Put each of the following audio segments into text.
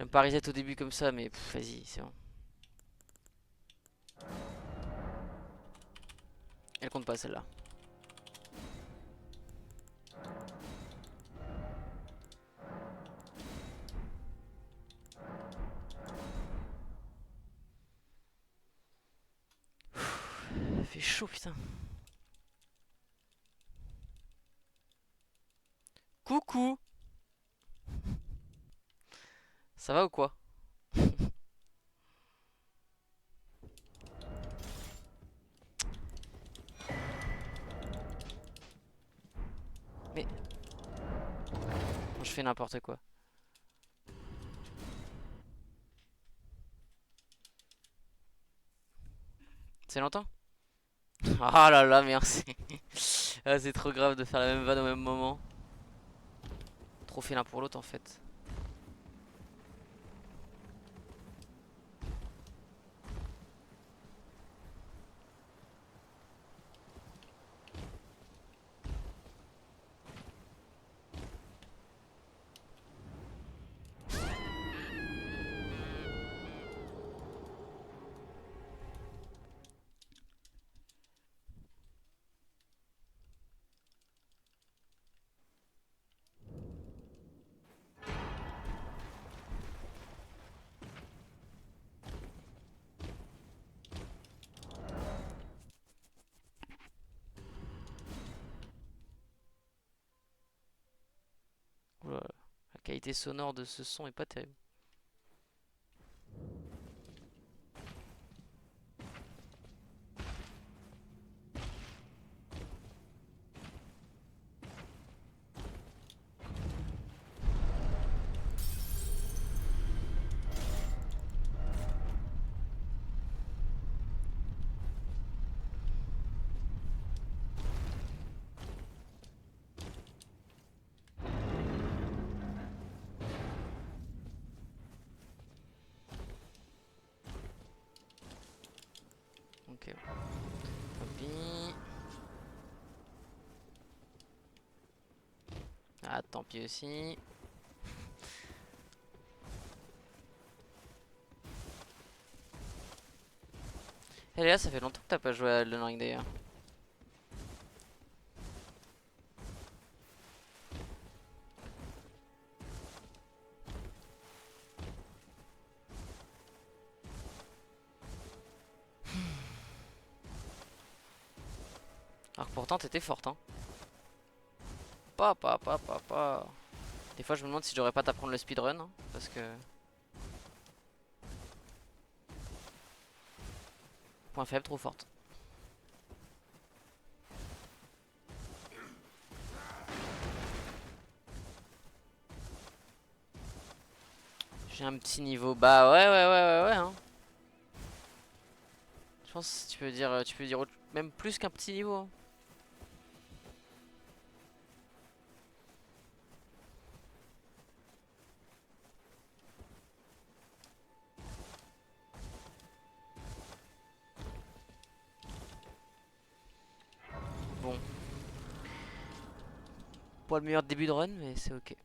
J'aime pas reset au début comme ça, mais vas-y, c'est bon. Elle compte pas celle-là. Il fait chaud, putain. Coucou. Ça va ou quoi? Mais je fais n'importe quoi. C'est longtemps? Ah là là, merci. Ah, c'est trop grave de faire la même vanne au même moment. Trop fait l'un pour l'autre en fait. Oula, la qualité sonore de ce son est pas terrible. Ok, tant pis. Ah, tant pis aussi. Eh Léa, ça fait longtemps que t'as pas joué à Elden Ring d'ailleurs. Alors que pourtant t'étais forte, hein. Pas. Des fois je me demande si je devrais pas t'apprendre le speedrun, hein, parce que... Point faible, trop forte. J'ai un petit niveau. Bah ouais, hein. Je pense que tu peux dire même plus qu'un petit niveau, hein. Bon, pas le meilleur début de run, mais c'est ok.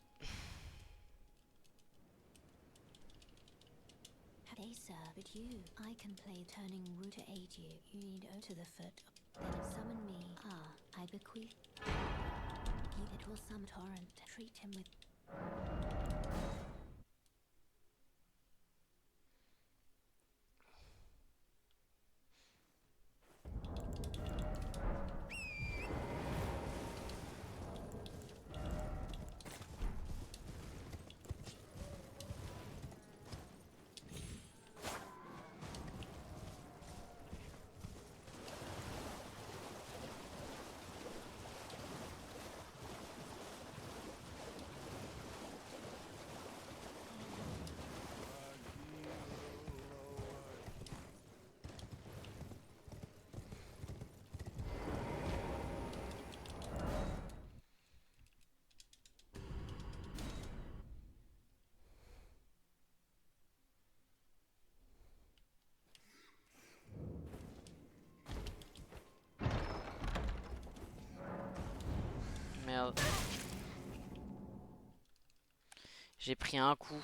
They sir, but you, I can play turning Wu to aid you. You need go to the foot. Then summon me. Ah, I bequeath. It will summon torrent. Treat him with. Merde. J'ai pris un coup.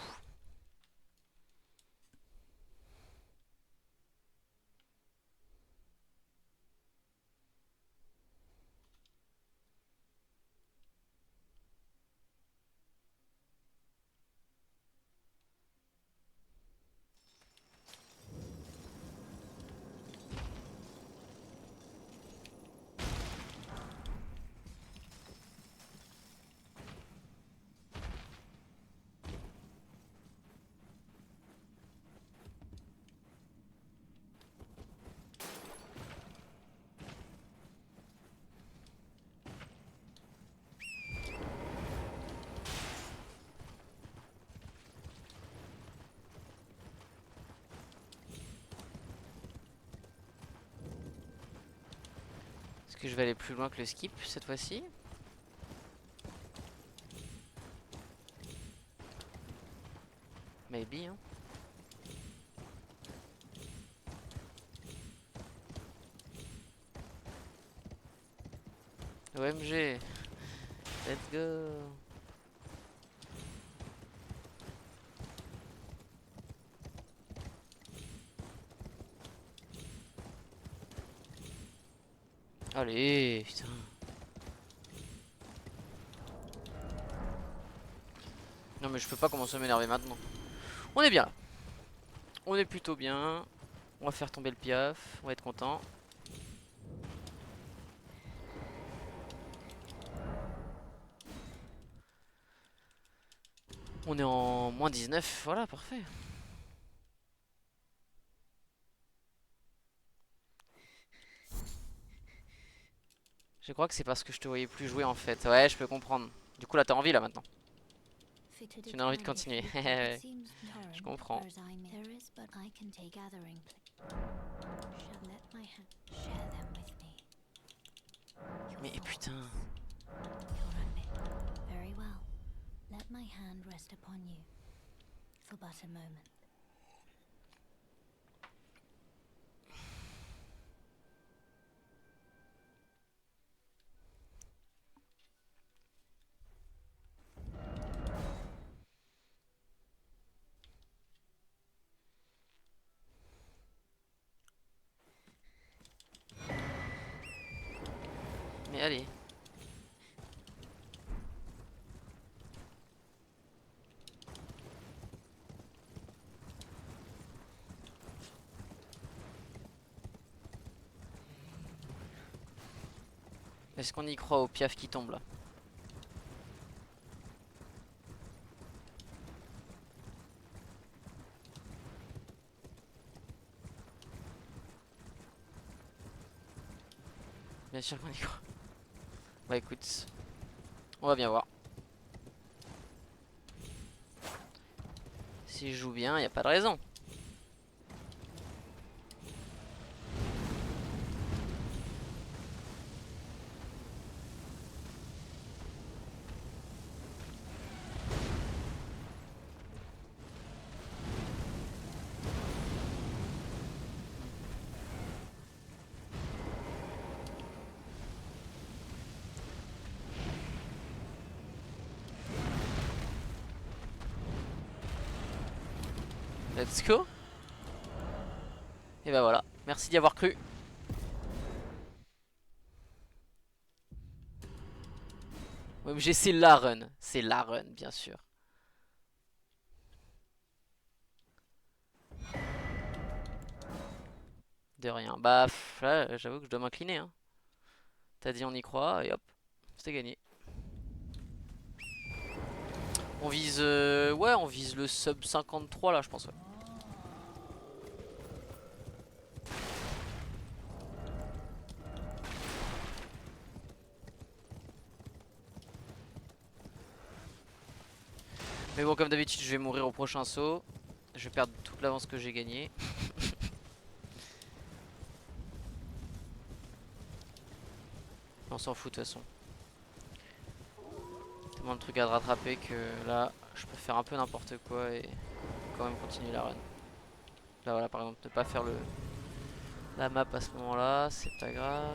que je vais aller plus loin que le skip cette fois-ci? Maybe, hein. OMG. Let's go. Allez, putain. Non mais je peux pas commencer à m'énerver maintenant. On est bien là. On est plutôt bien. On va faire tomber le piaf. On va être content. On est en moins 19. Voilà, parfait. Je crois que c'est parce que je te voyais plus jouer en fait. Ouais, je peux comprendre. Du coup là t'as envie là maintenant. Tu as envie de continuer. Je comprends. Mais putain. Very well. Let my hand rest upon you for but a moment. Mais allez. Est-ce qu'on y croit au piaf qui tombe là? Bien sûr qu'on y croit. Bah écoute, on va bien voir. Si je joue bien, y a pas de raison. Let's go. Et bah voilà, merci d'y avoir cru. OMG, c'est la run, bien sûr. De rien. Bah là, j'avoue que je dois m'incliner. Hein. T'as dit on y croit et hop, c'était gagné. On vise, ouais, on vise le sub 53 là, je pense. Ouais. Mais bon, comme d'habitude, je vais mourir au prochain saut. Je vais perdre toute l'avance que j'ai gagnée. On s'en fout de toute façon. Tellement de trucs à rattraper que là, je peux faire un peu n'importe quoi et quand même continuer la run. Là voilà, par exemple, ne pas faire la map à ce moment-là, c'est pas grave.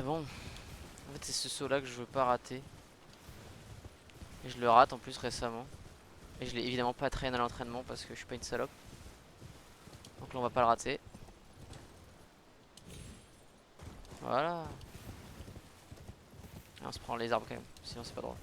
Bon, en fait c'est ce saut là que je veux pas rater. Et je le rate en plus récemment. Et je l'ai évidemment pas traîné à l'entraînement parce que je suis pas une salope. Donc là on va pas le rater. Voilà. Et on se prend les arbres quand même, sinon c'est pas drôle.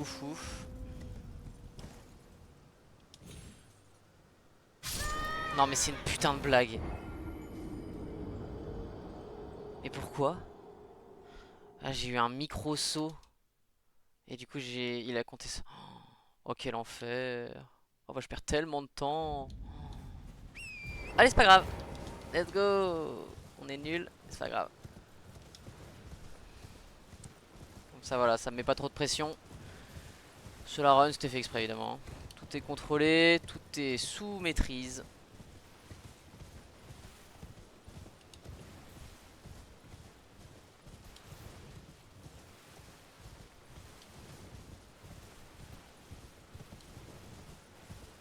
Ouf ouf. Non mais c'est une putain de blague. Et pourquoi? Ah j'ai eu un micro saut. Et du coup il a compté ça. Oh quel enfer. Oh bah je perds tellement de temps. Allez c'est pas grave. Let's go. On est nul, c'est pas grave. Comme ça voilà, ça me met pas trop de pression. Sur la run c'était fait exprès évidemment. Tout est contrôlé, tout est sous maîtrise.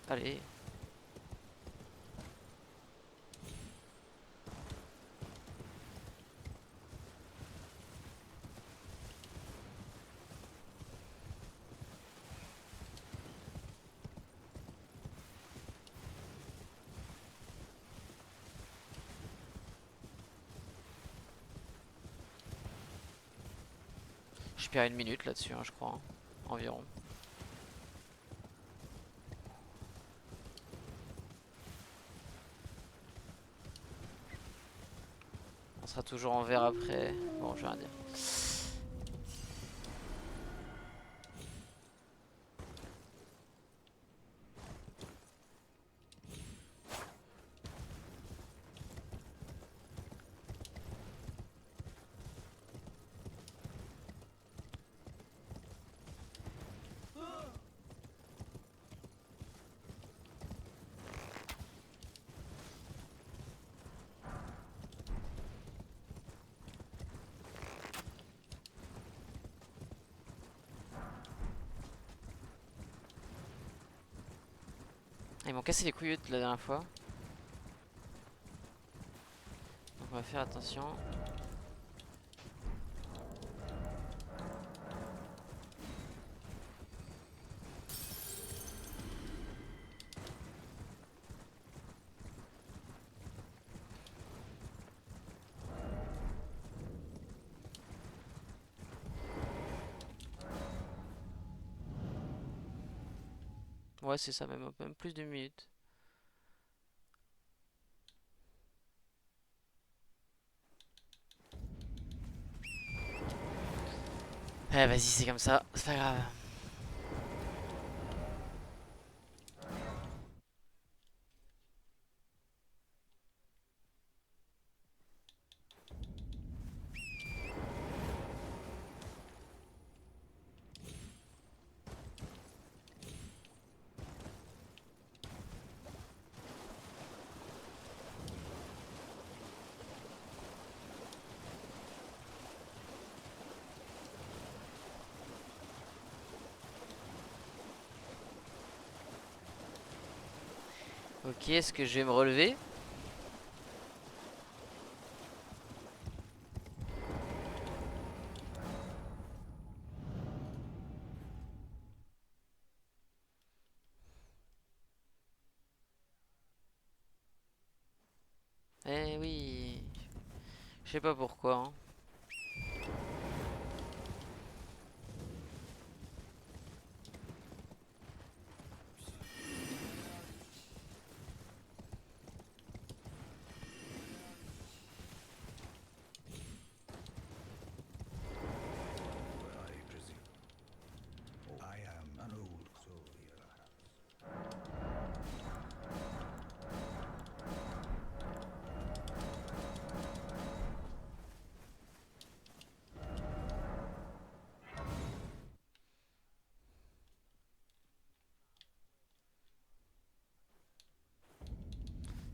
Allez. Je perds une minute là-dessus, hein, je crois. Hein, environ. On sera toujours en vert après. Bon, je vais rien dire. Ils m'ont cassé les couilles la dernière fois. Donc on va faire attention. Ouais, c'est ça, même plus d'une minute. Eh, vas-y, c'est comme ça, c'est pas grave. Ok, est-ce que je vais me relever? Eh oui. Je sais pas pourquoi. Hein. I presume. I am an old soldier.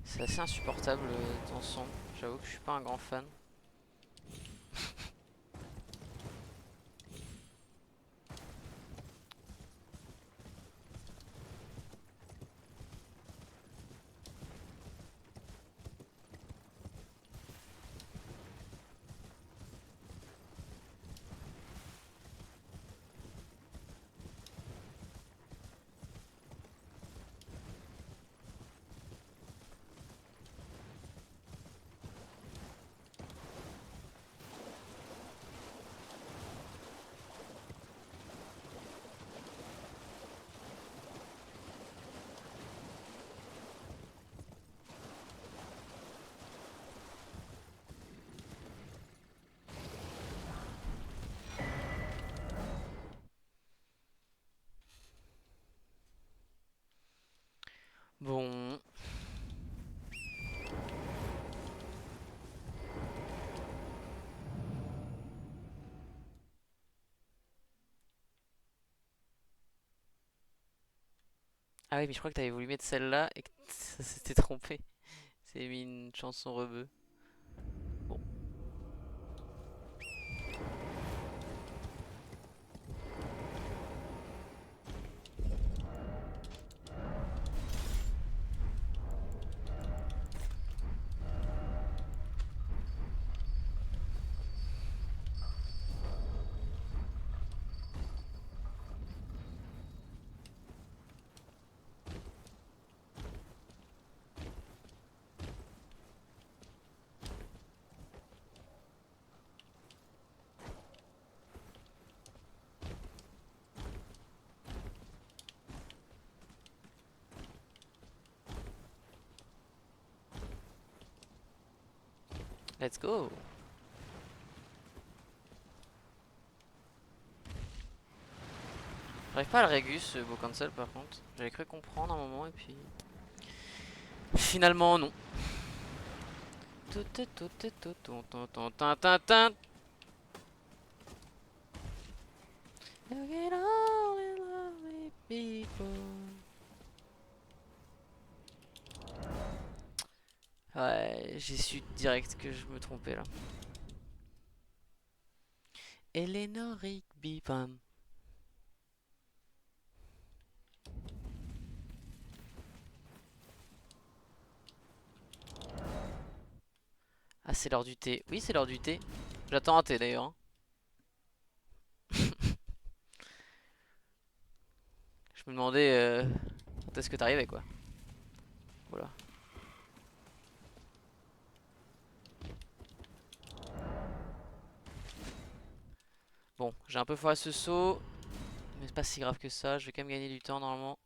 C'est assez insupportable ton son. J'avoue que je suis pas un grand fan. Bon. Ah oui, mais je crois que t'avais voulu mettre celle-là et que ça s'était trompé. C'est mis une chanson rebeu. Bon, let's go. J'arrive pas à le régus ce beau cancel par contre. J'avais cru comprendre un moment et puis... Finalement non. Tout est tout est tout tout tout tout tin, tin, tin. Look at all the lovely people. Ouais, j'ai su direct que je me trompais là. Eleanor Rigby, pam. Ah, c'est l'heure du thé. Oui, c'est l'heure du thé. J'attends un thé d'ailleurs, hein. Je me demandais quand est-ce que t'arrivais quoi. Voilà. Bon, j'ai un peu foiré ce saut, mais c'est pas si grave que ça. Je vais quand même gagner du temps normalement.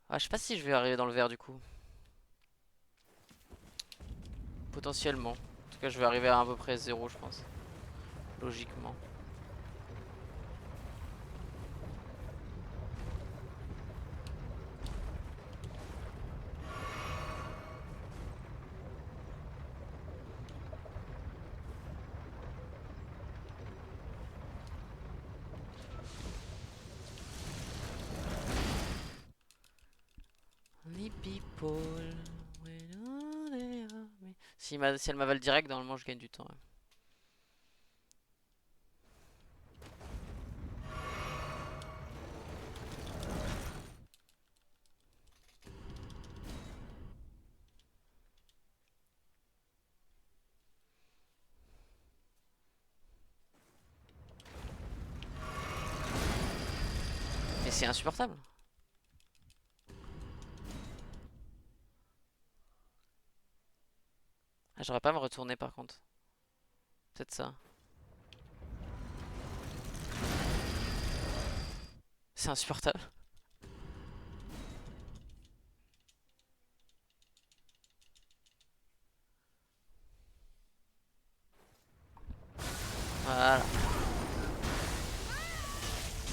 Ah, je sais pas si je vais arriver dans le vert du coup. Potentiellement. En tout cas, je vais arriver à peu près 0, je pense. Logiquement. Les people. Si elle m'avale direct, normalement je gagne du temps, ouais. Mais c'est insupportable. Ah, j'aurais pas à me retourner par contre. Peut-être ça. C'est insupportable. Voilà.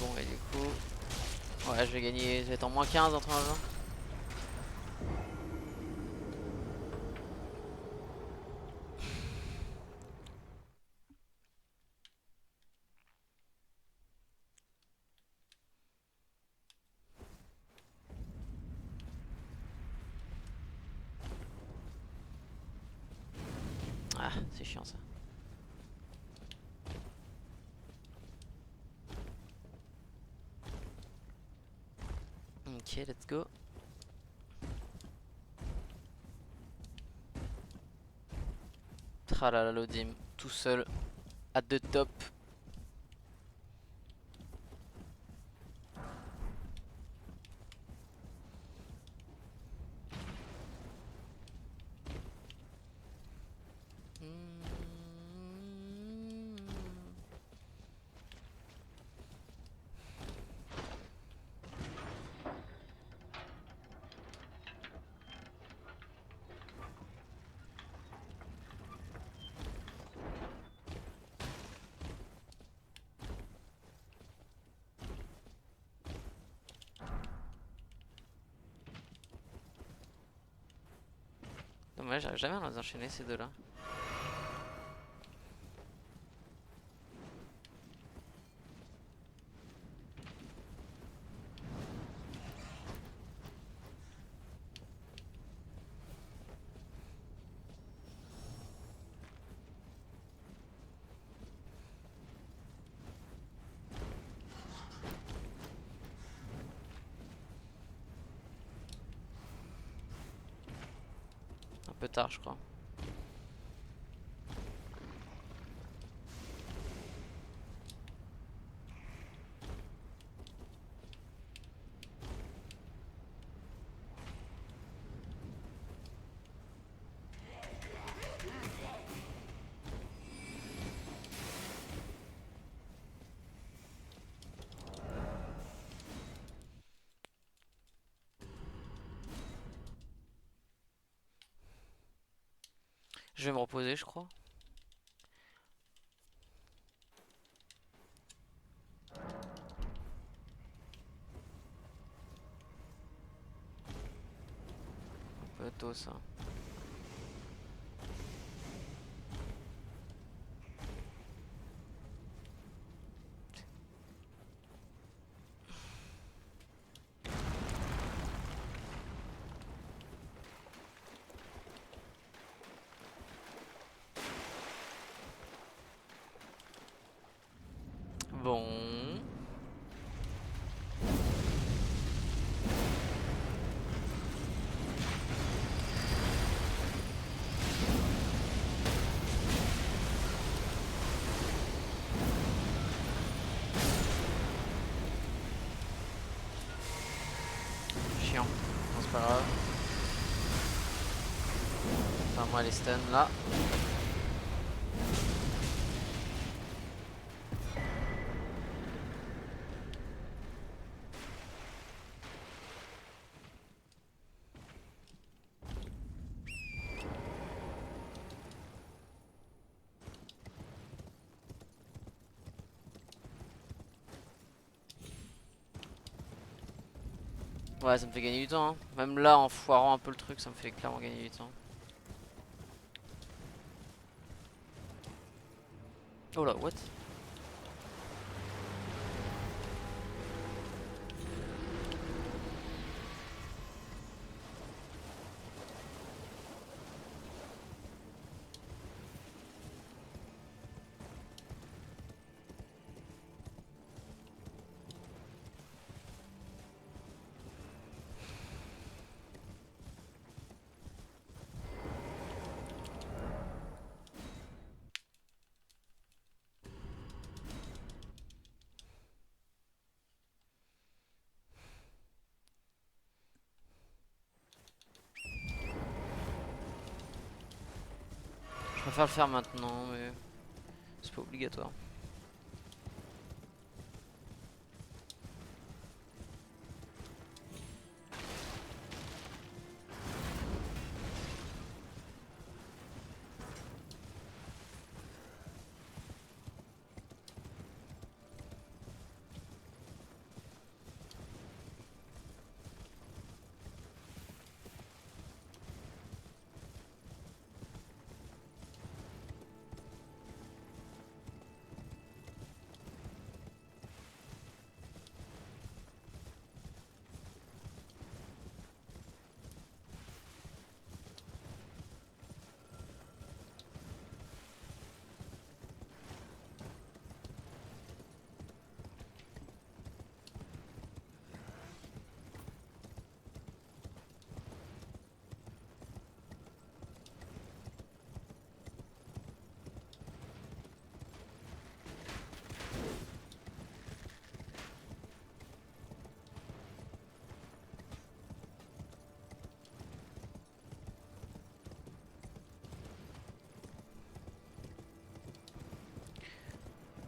Bon, et du coup. Ouais, je vais gagner. Je vais être en -15 entre un jeu. Ah, c'est chiant ça. Ok, let's go. Tralala l'Odim, tout seul, at the top. Ouais, j'arrive jamais à les enchaîner ces deux-là. Un peu tard, je crois. Je vais me reposer, je crois. Un peu tôt ça. Bon. Chiant. Bon, c'est pas grave. Enfin, moi, les stuns là. Ouais, ça me fait gagner du temps. Hein. Même là, en foirant un peu le truc, ça me fait clairement gagner du temps. Oh là, what? Je préfère le faire maintenant, mais c'est pas obligatoire.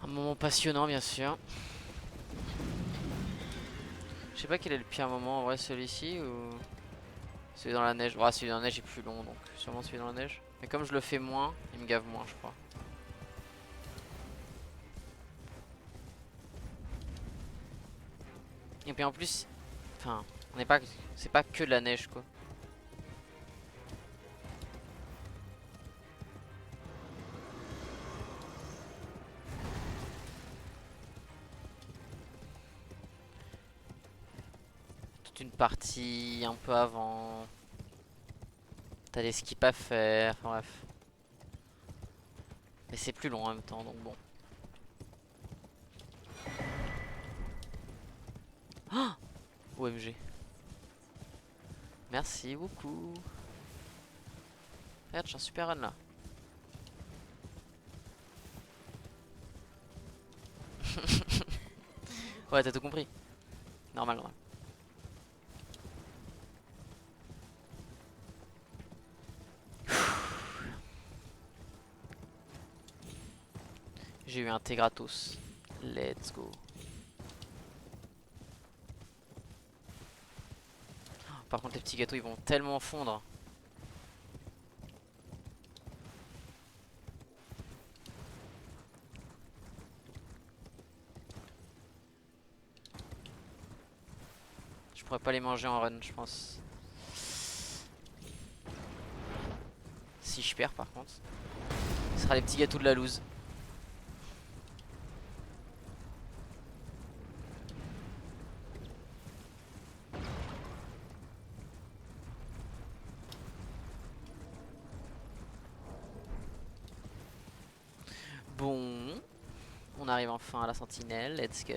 Un moment passionnant, bien sûr. Je sais pas quel est le pire moment en vrai, celui-ci ou celui dans la neige. Bon, celui dans la neige est plus long donc sûrement celui dans la neige. Mais comme je le fais moins, il me gave moins, je crois. Et puis en plus, enfin, on n'est pas, c'est pas que de la neige quoi. toute une partie un peu avant. T'as des skips à faire, enfin bref. Mais c'est plus long en même temps, donc bon. Oh, OMG. Merci beaucoup. Regarde, j'ai un super run là. Ouais, t'as tout compris. Normal, normal. J'ai eu un thé gratos. Let's go. Par contre, les petits gâteaux ils vont tellement fondre. Je pourrais pas les manger en run, je pense. Si je perds, par contre, ce sera les petits gâteaux de la loose. Bon, on arrive enfin à la sentinelle, let's go.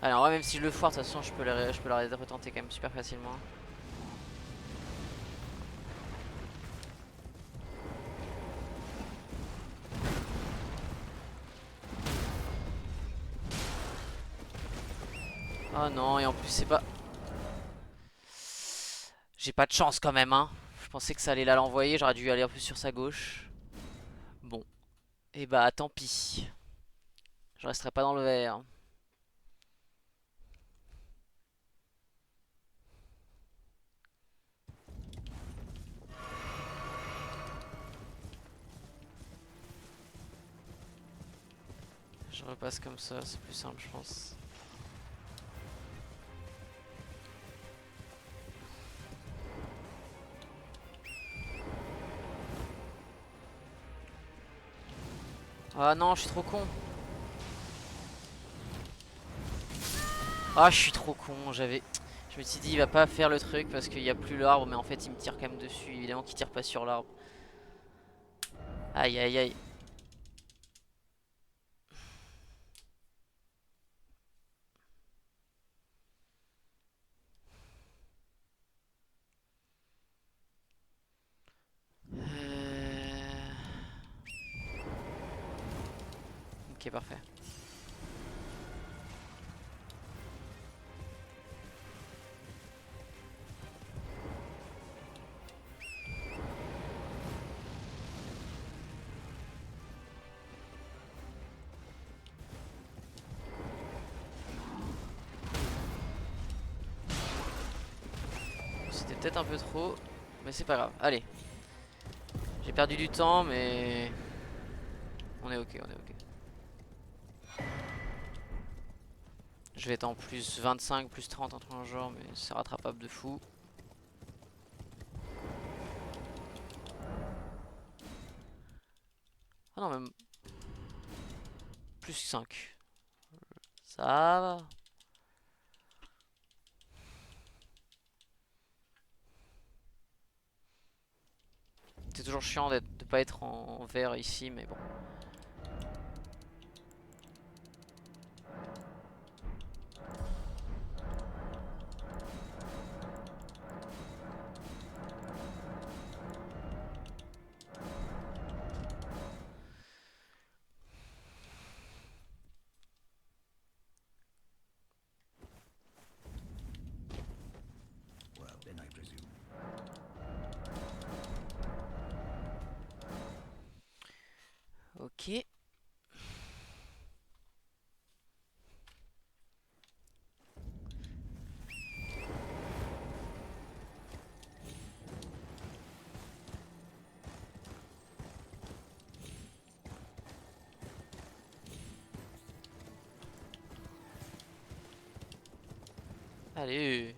Alors ouais, même si je le foire, de toute façon je peux la retenter quand même super facilement. Oh non, et en plus c'est pas... J'ai pas de chance quand même, hein. Je pensais que ça allait là l'envoyer, j'aurais dû aller un peu sur sa gauche. Bon, et bah tant pis. Je resterai pas dans le vert. Je repasse comme ça, c'est plus simple je pense. Ah non, je suis trop con. Ah, je suis trop con, Je me suis dit il va pas faire le truc parce qu'il y a plus l'arbre, mais en fait il me tire quand même dessus. Évidemment qu'il tire pas sur l'arbre. Aïe aïe aïe. Ok, parfait. C'était peut-être un peu trop, mais c'est pas grave. Allez. J'ai perdu du temps, mais... On est ok, on est ok. Je vais être en plus 25, plus 30, entre un genre, mais c'est rattrapable de fou. Ah non, même... Plus 5. Ça va. C'est toujours chiant de pas être en vert ici, mais bon. Well, then I presume. Ok. Allez.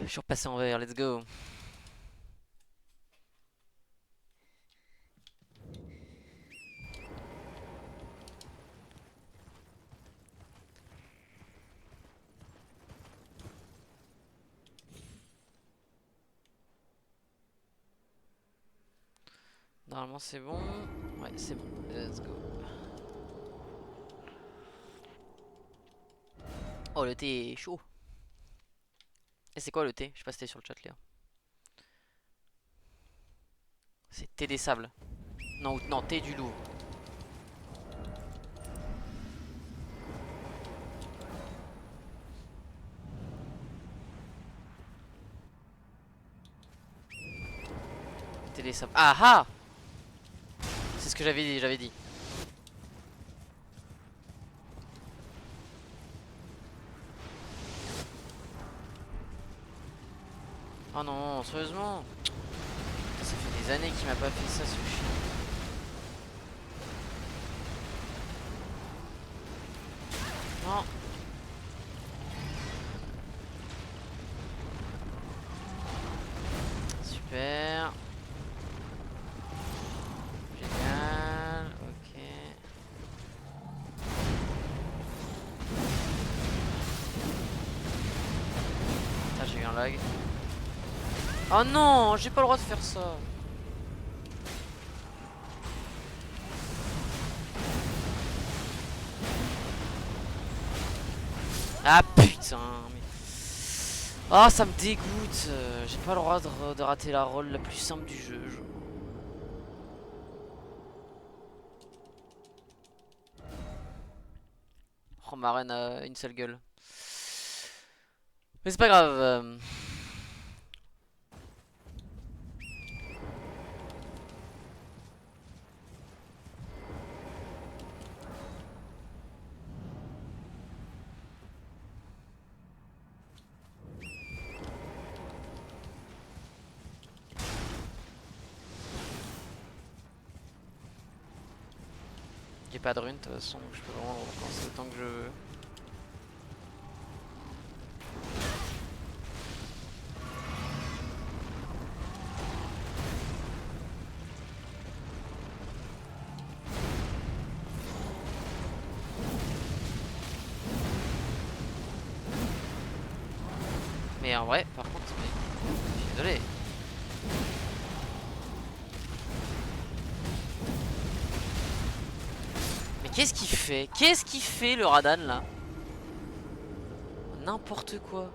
Je suis repassé en vert, let's go. Normalement c'est bon. Ouais, c'est bon. Let's go. Oh, le thé est chaud. Et c'est quoi le thé? Je sais pas si t'es sur le chat, Léa. C'est thé des sables. Non, non, thé du Louvre. Thé des sables. Ah ah! C'est ce que j'avais dit. Oh non, sérieusement? Ça fait des années qu'il m'a pas fait ça, ce chien. Non. Super. Génial. Ok. Ah, j'ai eu un lag. Oh non, j'ai pas le droit de faire ça. Ah putain, mais... Oh, ça me dégoûte. J'ai pas le droit de rater la rôle la plus simple du jeu. Oh, ma reine a une seule gueule. Mais c'est pas grave. J'ai pas de rune de toute façon, je peux vraiment le recommencer autant que je veux. Mais en vrai, par contre, je suis désolé. Mais qu'est-ce qu'il fait? Qu'est-ce qu'il fait le Radan là? N'importe quoi.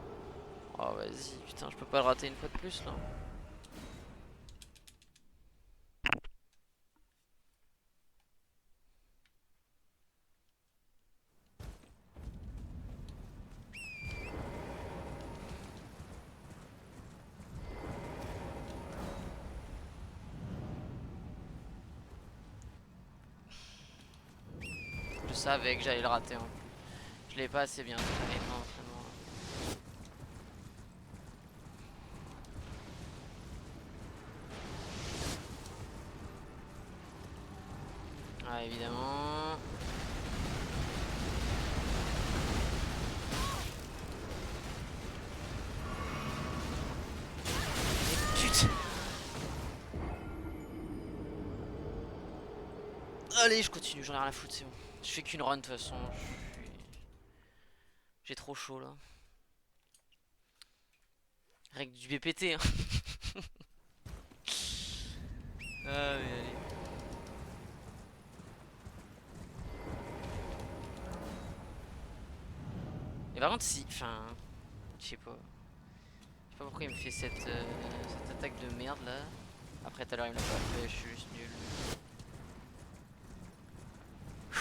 Oh vas-y, putain, je peux pas le rater une fois de plus là. Je savais que j'allais le rater. Hein. Je l'ai pas assez bien entraîné pendant l'entraînement. Ah évidemment. Mais putain. Allez, je continue, j'en ai rien à foutre, c'est bon. Je fais qu'une run de toute façon. J'ai trop chaud là. Règle du BPT. Hein. Ah mais allez. Et par contre si, enfin, je sais pas. Je sais pas pourquoi il me fait cette attaque de merde là. Après tout à l'heure il me l'a pas fait, je suis juste nul. Ok.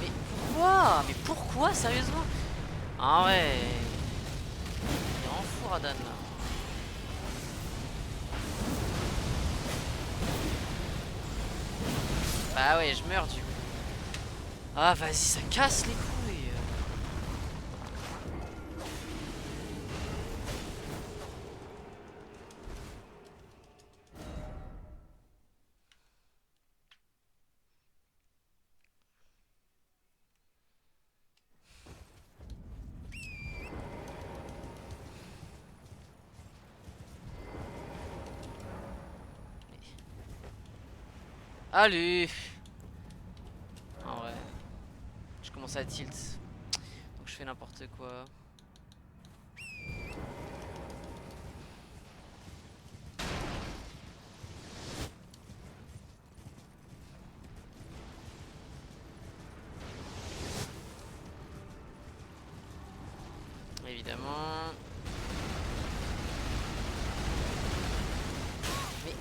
Mais pourquoi? Mais pourquoi sérieusement? Ah ouais. Il est en fou Radan là. Bah ouais, je meurs du coup. Ah vas-y, ça casse les couilles. Allez. En vrai. Je commence à tilt. Donc je fais n'importe quoi. Évidemment. Mais...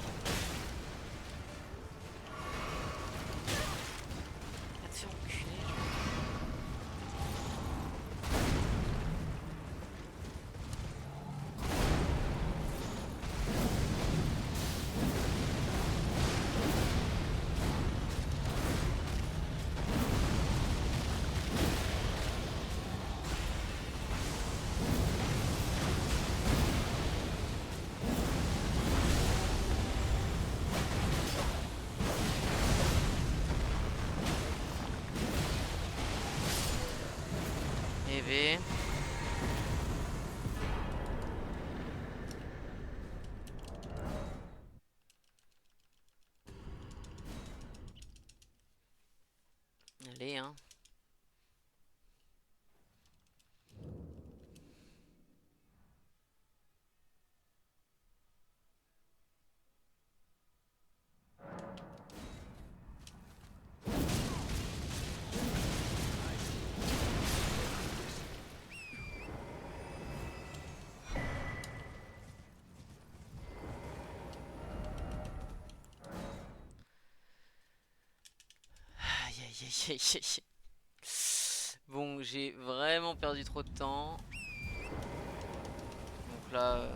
Va te faire enculer. EV. Allez, hein. Aïe aïe aïe aïe aïe. Bon, j'ai vraiment perdu trop de temps. Donc là,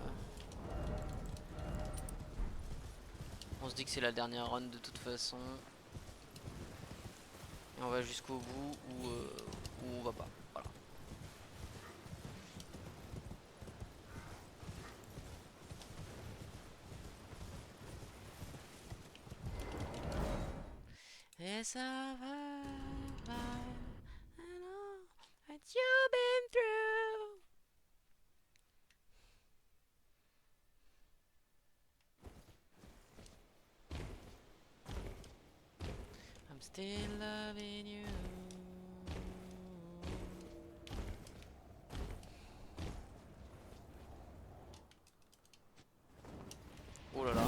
on se dit que c'est la dernière run de toute façon. Et on va jusqu'au bout ou on va pas. Voilà. Et ça va. I know what you've been through. I'm still loving you. Oh là là.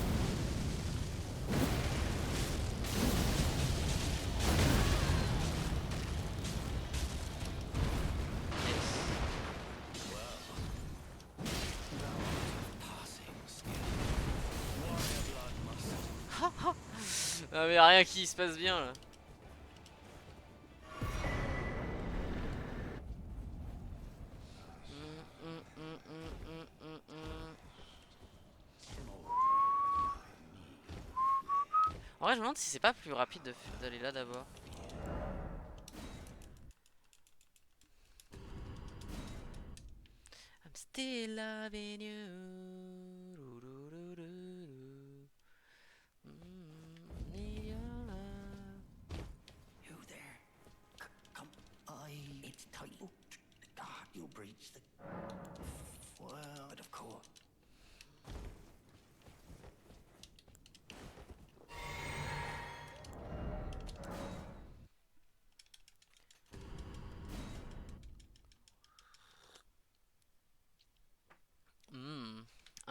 Non mais rien qui se passe bien là. En vrai je me demande si c'est pas plus rapide d'aller là d'abord. I'm still loving you. Need your love. You there? Come. It's tight. Oh, God, you breached the. Well, of course.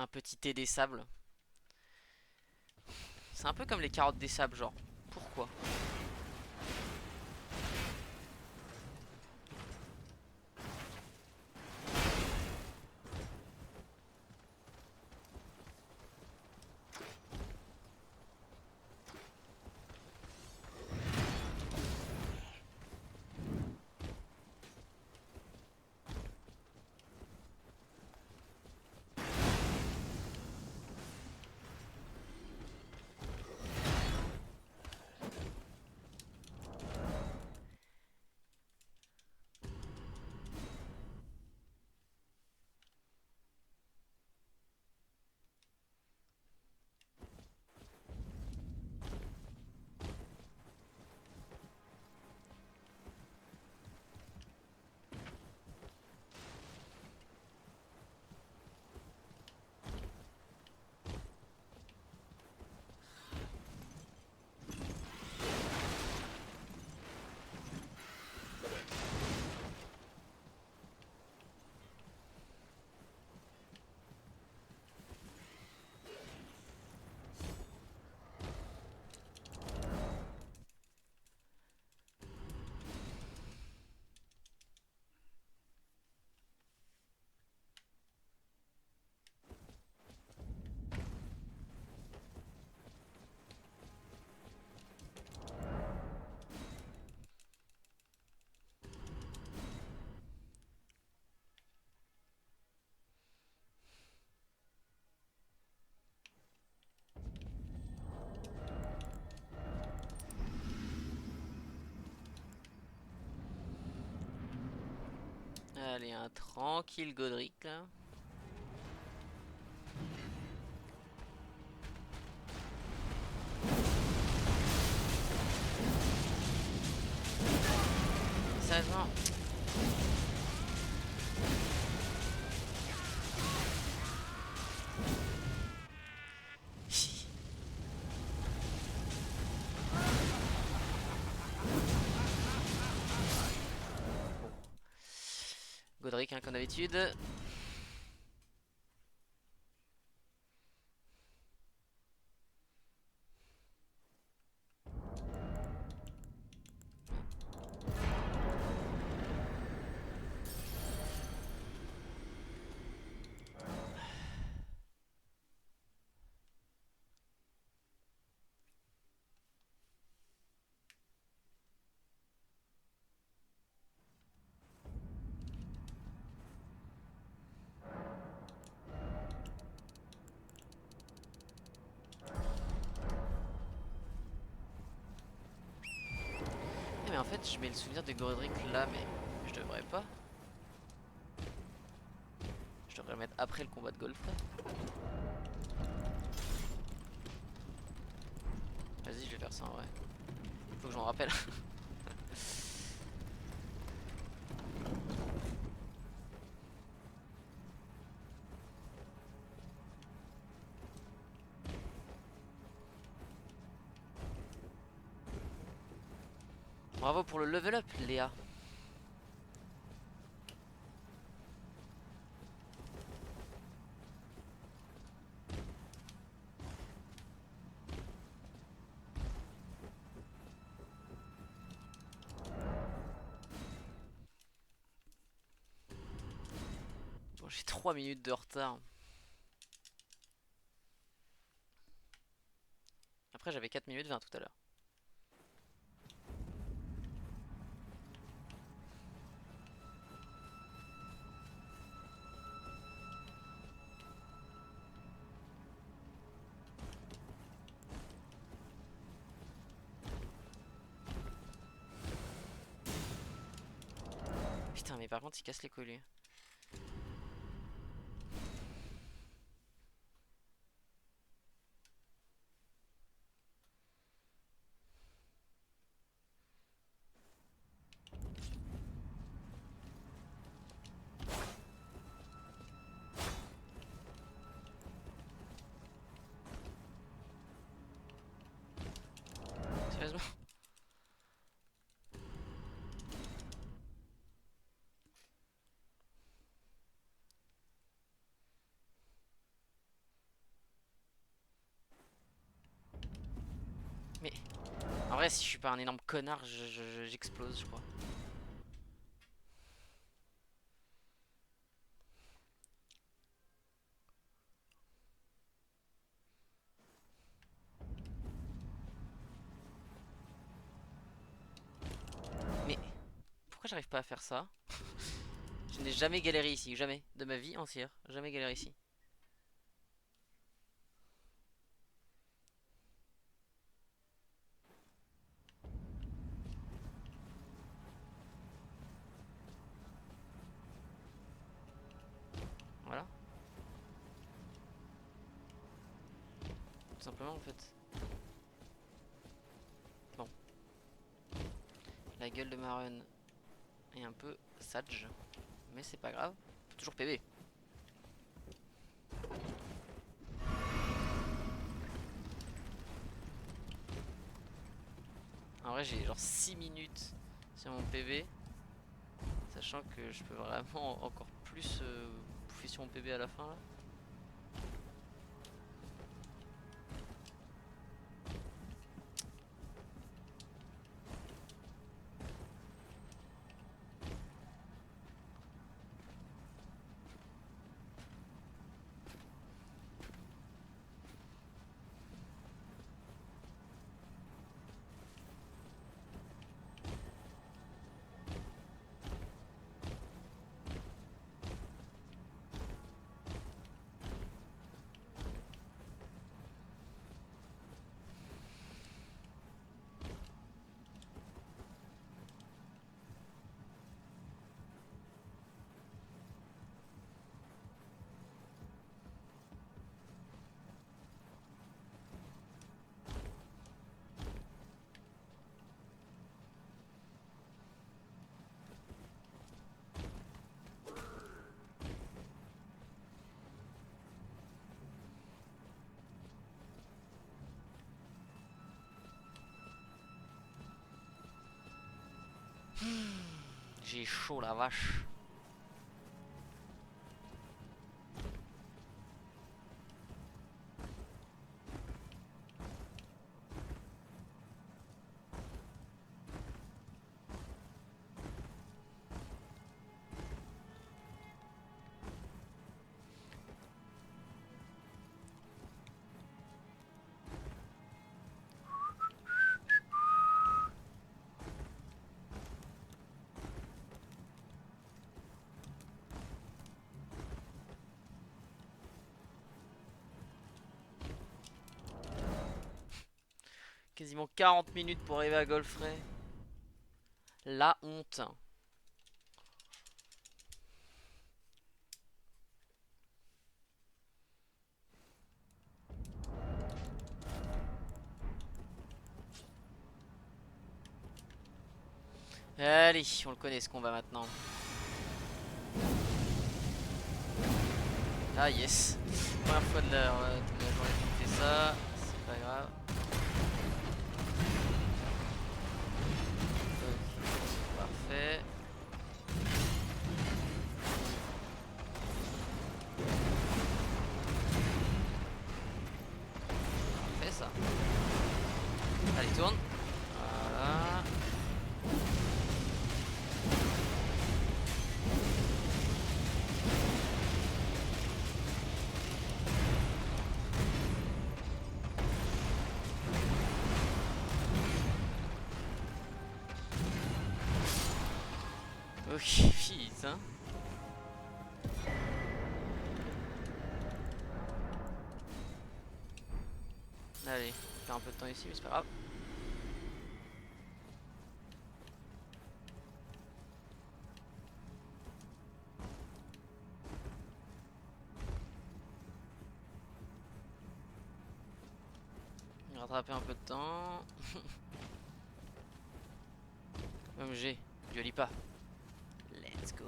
Un petit thé des sables. C'est un peu comme les carottes des sables, genre. Pourquoi? Allez, un tranquille Godric là. Sérieusement. Godric, hein, comme d'habitude. Eh, mais en fait, je mets le souvenir de Godric là, mais je devrais pas. Je devrais le mettre après le combat de golf là. Vas-y, je vais faire ça en vrai. Faut que j'en rappelle. Bravo pour le level up, Léa. Bon, j'ai 3 minutes de retard. Après, j'avais 4 minutes 20 tout à l'heure. Putain, mais par contre, il casse les couilles lui. Sérieusement. Mais en vrai, si je suis pas un énorme connard, j'explose, je crois. Mais pourquoi j'arrive pas à faire ça? Je n'ai jamais galéré ici, jamais. De ma vie entière, jamais galéré ici. Voilà. Tout simplement en fait. Bon. La gueule de ma run est un peu sage. Mais c'est pas grave. Toujours PB. En vrai, j'ai genre 6 minutes sur mon PB. Sachant que je peux vraiment encore plus bouffer sur mon PB à la fin là. J'ai chaud la vache. Quasiment 40 minutes pour arriver à Golfray. La honte. Allez, on le connaît ce combat maintenant. Ah yes. Première fois de la journée que je fais ça. C'est pas grave. Ok, parfait. Parfait ça. Allez, tourne. Voilà. Ok, putain. Allez, on perd un peu de temps ici, mais c'est pas grave. Rattraper un peu de temps. MG, je lis pas. Let's go.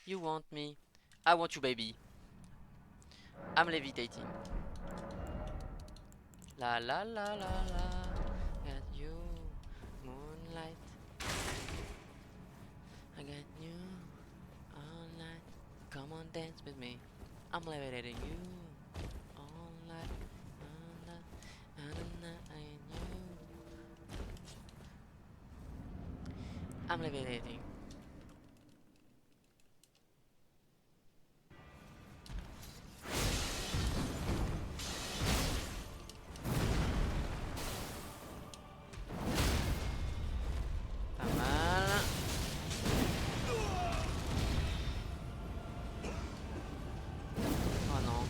You want me? I want you, baby. I'm levitating. La la la la la. Got you, moonlight. I got you all night. Come on, dance with me. I'm levitating you all night. All night. And I you. I'm levitating. Pas mal. Oh non.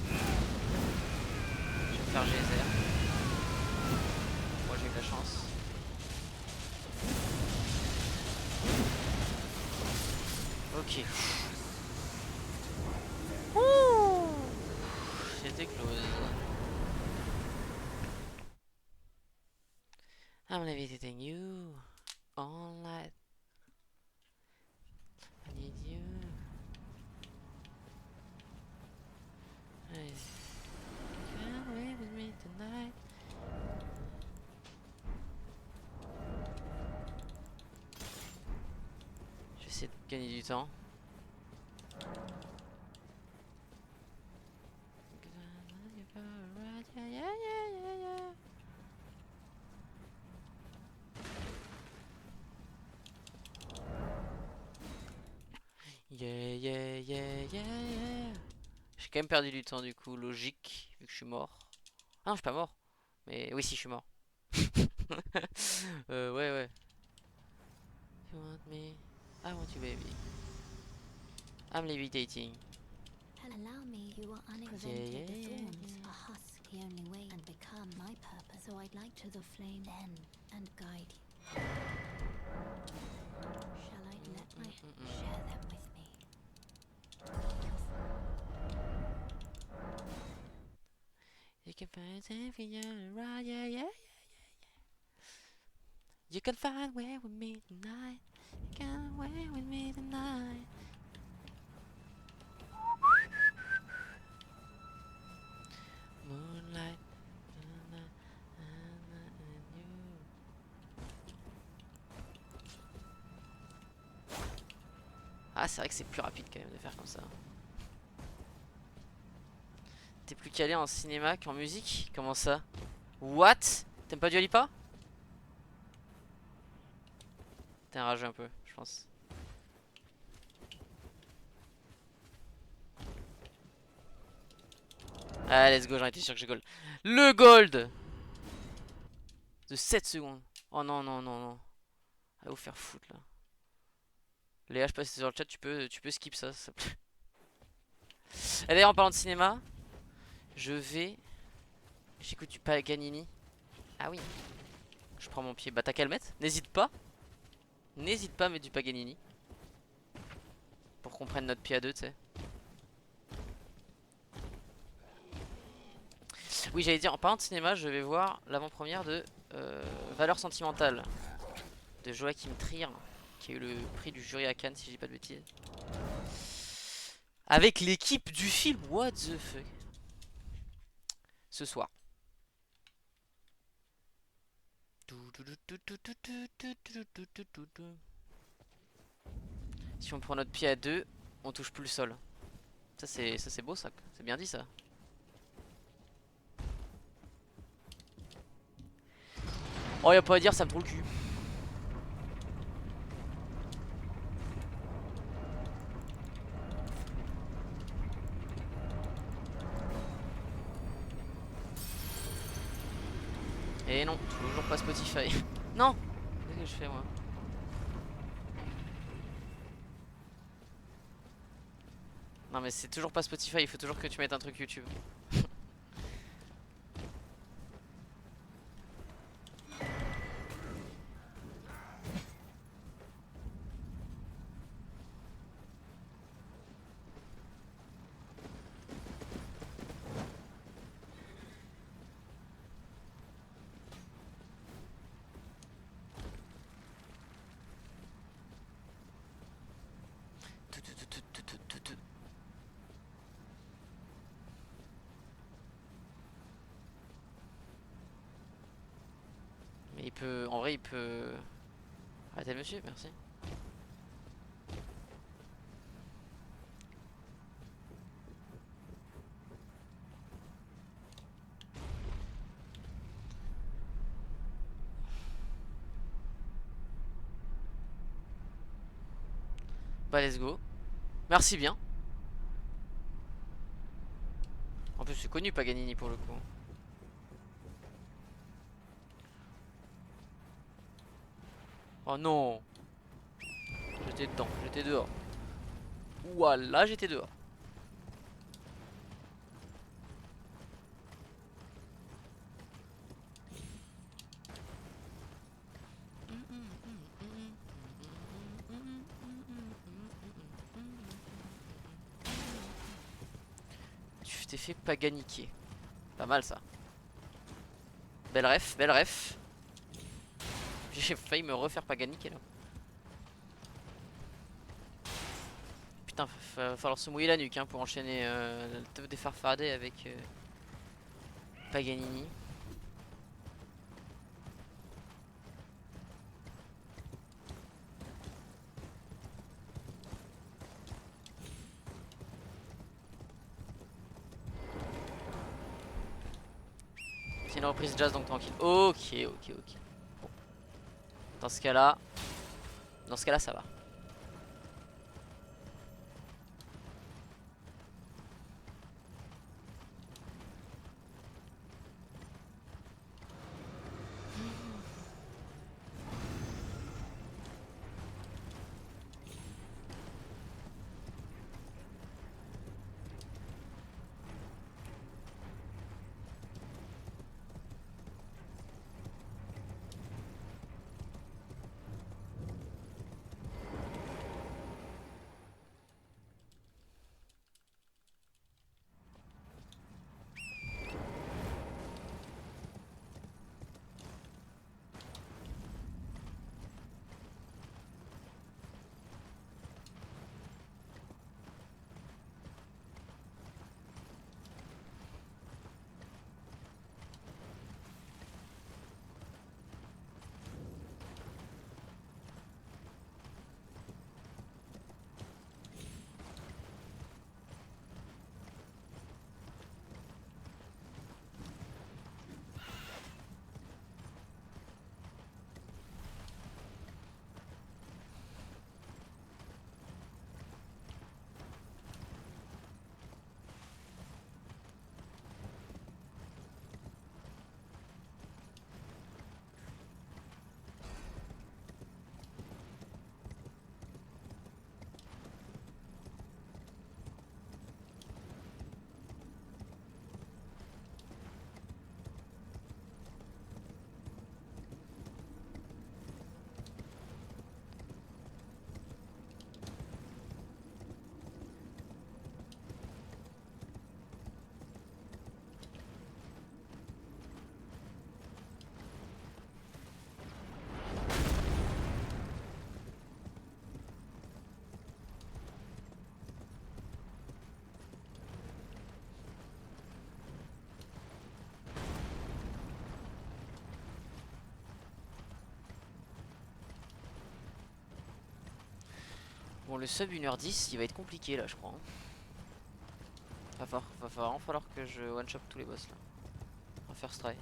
Je vais me faire geyser. Moi j'ai eu de la chance. Ok. C'était close. I'm levitating you all night. I need you. Hey. Come away with me tonight. Je vais essayer de gagner du temps. Yeah, yeah, yeah, yeah, yeah. J'ai quand même perdu du temps du coup, logique, vu que je suis mort. Ah non, je suis pas mort. Mais oui, si, je suis mort. Ouais, ouais. You want me? I want you, baby. I'm levitating. Allow me, you are unprevented. The thorns are husk the only way and become my purpose. So I'd like to the flame then and guide you. Shall I let my share them with me? You can find something you're right, yeah, yeah. You can find way with me tonight. You can way with me tonight. Moonlight. Ah, c'est vrai que c'est plus rapide quand même de faire comme ça. T'es plus calé en cinéma qu'en musique? Comment ça? What? T'aimes pas Dua Lipa? T'es enragé un peu, je pense. Ah, let's go, j'en étais sûr que j'ai gold. Le gold de 7 secondes. Oh non, non, non, non. Allez vous faire foutre là. Léa, je passe sur le chat, tu peux skip ça, s'il te plaît. Et d'ailleurs, en parlant de cinéma, je vais. J'écoute du Paganini. Ah oui. Je prends mon pied. Bah, t'as qu'à le mettre. N'hésite pas. N'hésite pas à mettre du Paganini. Pour qu'on prenne notre pied à deux, tu sais. Oui, j'allais dire, en parlant de cinéma, je vais voir l'avant-première de Valeurs sentimentales de Joachim Trier, qui a eu le prix du jury à Cannes, si je dis pas de bêtises. Avec l'équipe du film, what the fuck. Ce soir. Si on prend notre pied à deux, on touche plus le sol. Ça c'est beau ça, c'est bien dit ça. Oh y'a pas à dire, ça me trouve le cul. Et non, toujours pas Spotify. Non. Qu'est-ce que je fais moi? Non mais c'est toujours pas Spotify, il faut toujours que tu mettes un truc YouTube. Mais il peut, en vrai il peut... Arrêtez monsieur, merci. Bah let's go. Merci bien. En plus c'est connu Paganini pour le coup. Oh non. J'étais dedans, j'étais dehors. Ouah j'étais dehors. Tu t'es fait paganiquer. Pas mal ça. Belle ref, belle ref. J'ai failli me refaire paganiquer là. Putain, va falloir se mouiller la nuque hein, pour enchaîner le top des farfadets avec Paganini. C'est une reprise jazz donc tranquille. Ok, ok, ok. Bon. Dans ce cas-là, ça va. Bon, le sub 1h10, il va être compliqué là, je crois, hein. Va vraiment falloir que je one shot tous les boss là. En first try.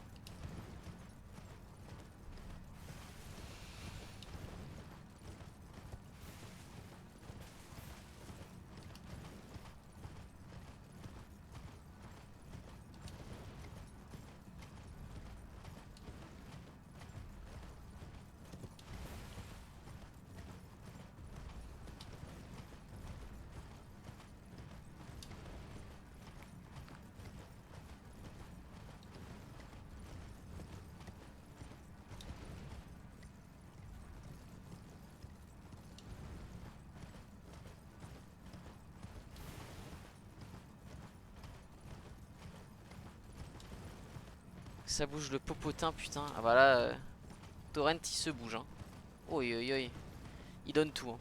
Ça bouge le popotin, putain. Ah bah là, Torrent il se bouge, hein. Oi oi oi. Il donne tout, hein.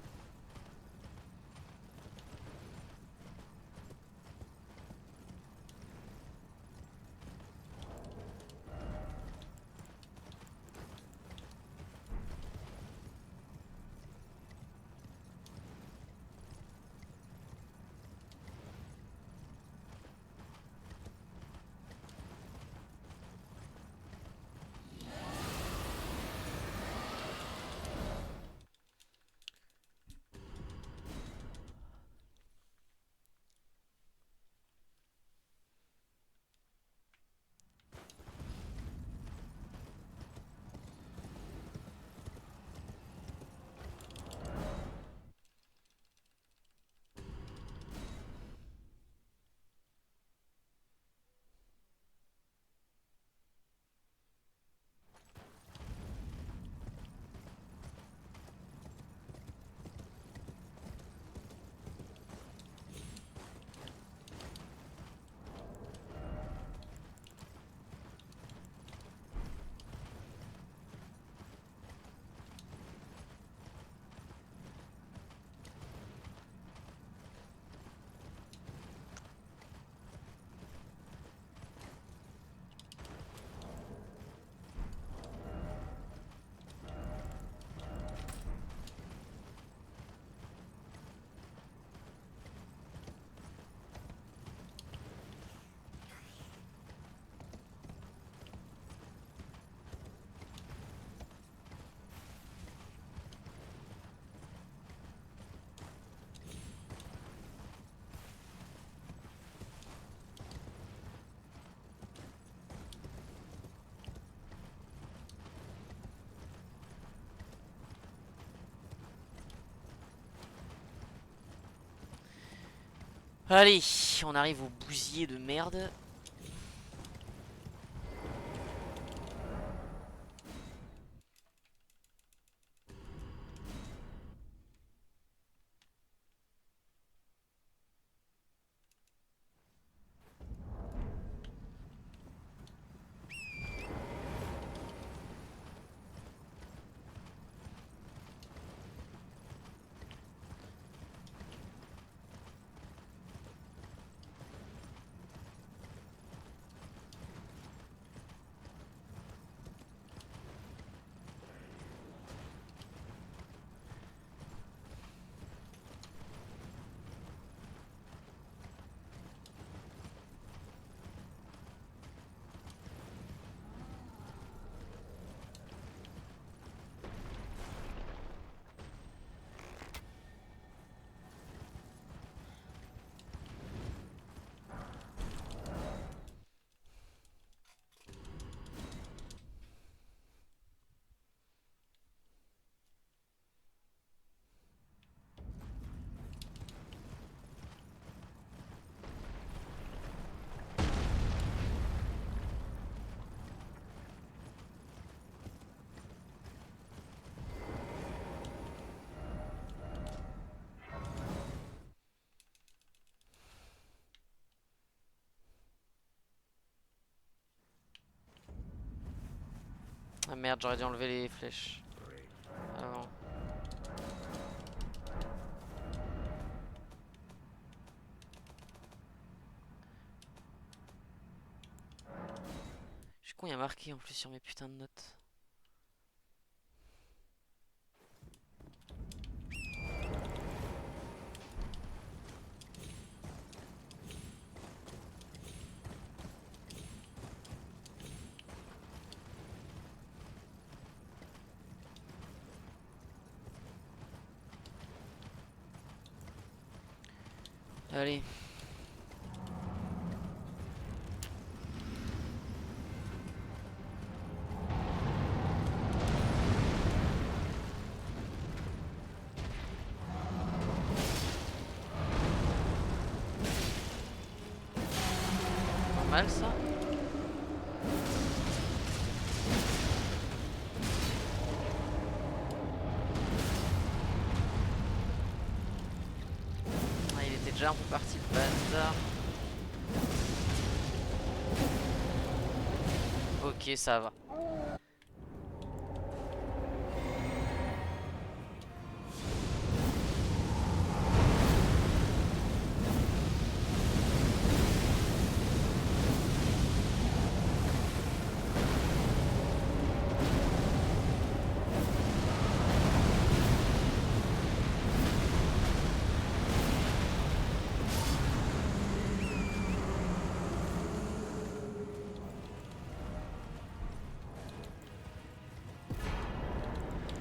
Allez, on arrive au bousier de merde. Ah merde, j'aurais dû enlever les flèches avant. Je suis con, il y a marqué en plus sur mes putains de notes. Allez. Normal ça. Ah, il était déjà un peu parti le bazar. Ok, ça va.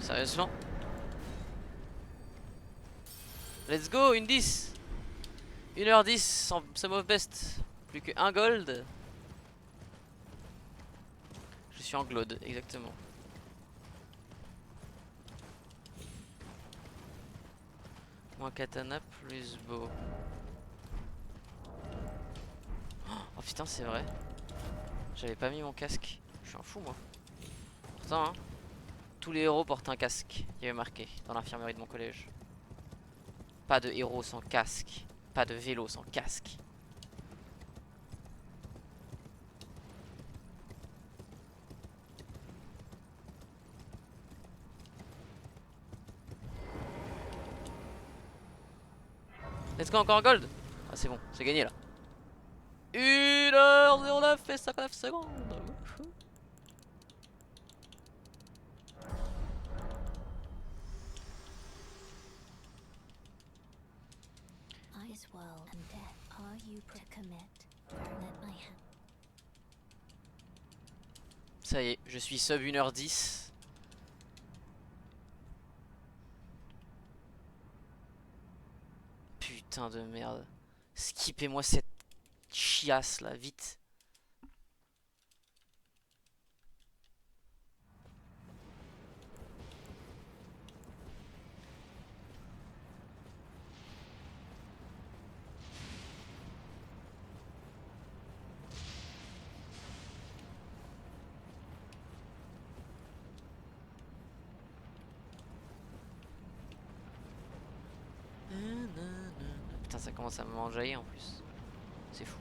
Sérieusement? Let's go, une 10. 1h10 sans Sum of Best. Plus que 1 gold. Je suis en Glode, exactement. Moins katana, plus beau. Oh putain, c'est vrai. J'avais pas mis mon casque. Je suis un fou, moi. Pourtant, hein, tous les héros portent un casque. Il y avait marqué dans l'infirmerie de mon collège. Pas de héros sans casque. Pas de vélo sans casque. Let's go, encore un gold. Ah, c'est bon, c'est gagné là. 1h09 et 59 secondes. I as well and death. Are you to commit? Let my hand. Ça y est, je suis sub 1h10. Putain de merde. Skippez-moi cette chiasse là, vite. Putain, ça commence à me manger en plus. C'est fou.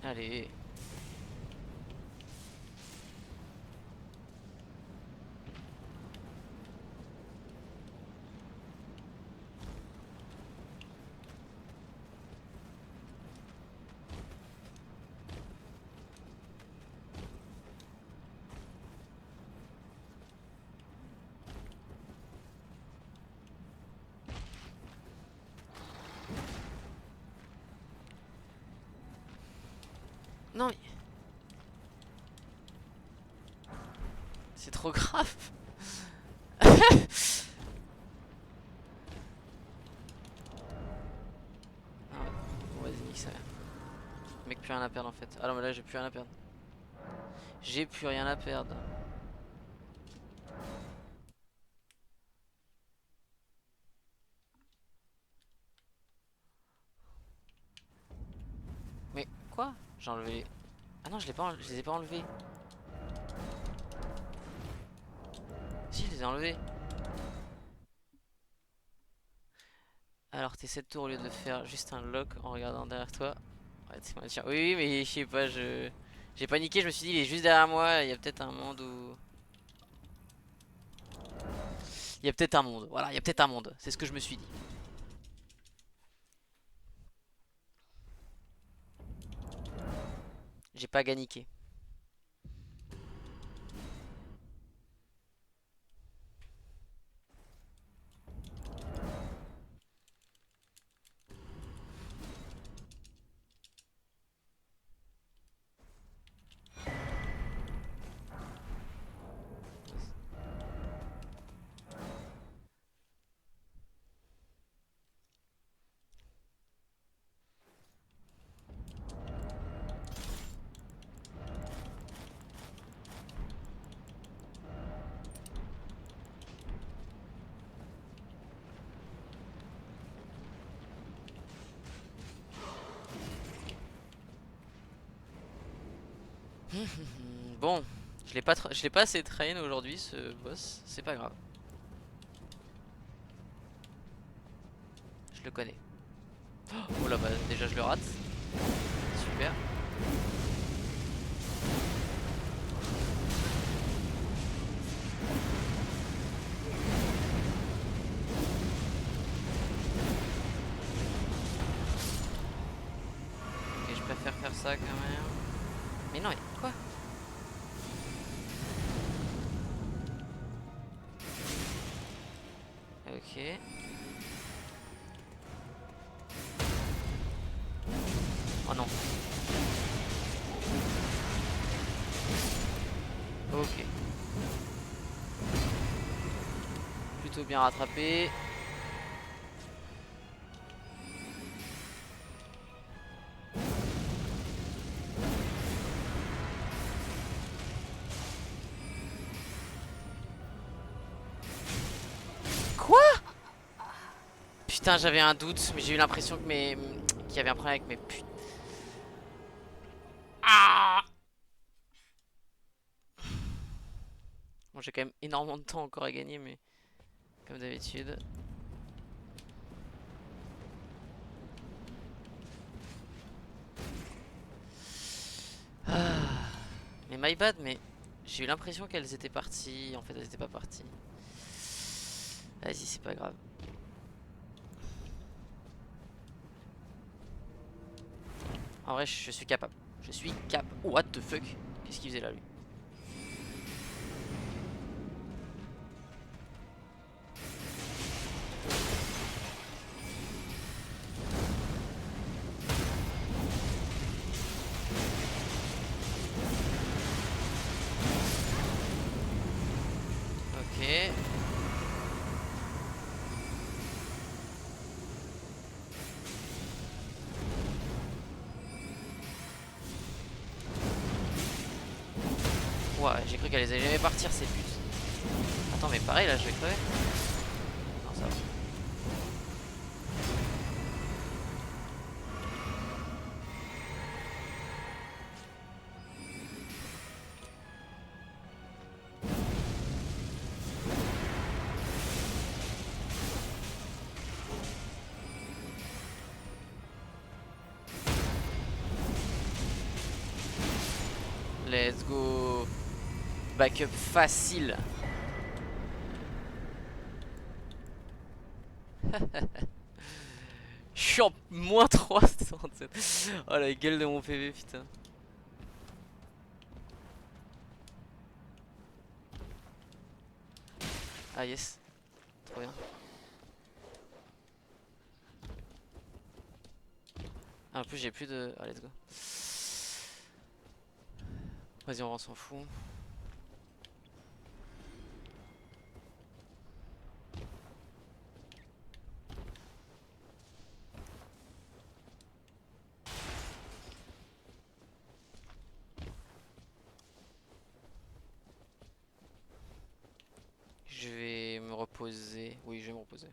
Allez. Non mais... C'est trop grave. rien à perdre en fait. Ah non mais là j'ai plus rien à perdre. J'ai plus rien à perdre. Mais quoi? J'ai enlevé les... Ah non je l'ai pas je les ai pas enlevés. Si je les ai enlevés. Alors t'essaies de tour au lieu de faire juste un lock en regardant derrière toi. Ouais, oui, oui mais je sais pas, j'ai paniqué, je me suis dit il est juste derrière moi, il y a peut-être un monde où... Il y a peut-être un monde, voilà, il y a peut-être un monde, c'est ce que je me suis dit. J'ai pas ganiqué. Bon, je l'ai pas assez train aujourd'hui ce boss, c'est pas grave. Je le connais. Oh là bah déjà je le rate. Super. Ok je préfère faire ça quand même. Mais non mais quoi? Ok. Oh non. Ok. Plutôt bien rattrapé. Quoi? Putain j'avais un doute, mais j'ai eu l'impression que qu'il y avait un problème avec mes putes. Ah! Bon j'ai quand même énormément de temps encore à gagner mais comme d'habitude. Ah. Mais my bad, mais j'ai eu l'impression qu'elles étaient parties. En fait, elles étaient pas parties. Vas-y, c'est pas grave. En vrai, je suis capable. Je suis cap. What the fuck? Qu'est-ce qu'il faisait là, lui? Ok. Ouais, j'ai cru qu'elles allaient jamais partir, ces putes. Attends, mais pareil, là, je vais crever. Non, ça va. Let's go. Backup facile. Je suis en moins 367. Oh la gueule de mon PV, putain. Ah yes. Trop bien. Ah, en plus, j'ai plus de. Ah, let's go. Vas-y, on s'en fout. je vais me reposer. Oui, je vais me reposer.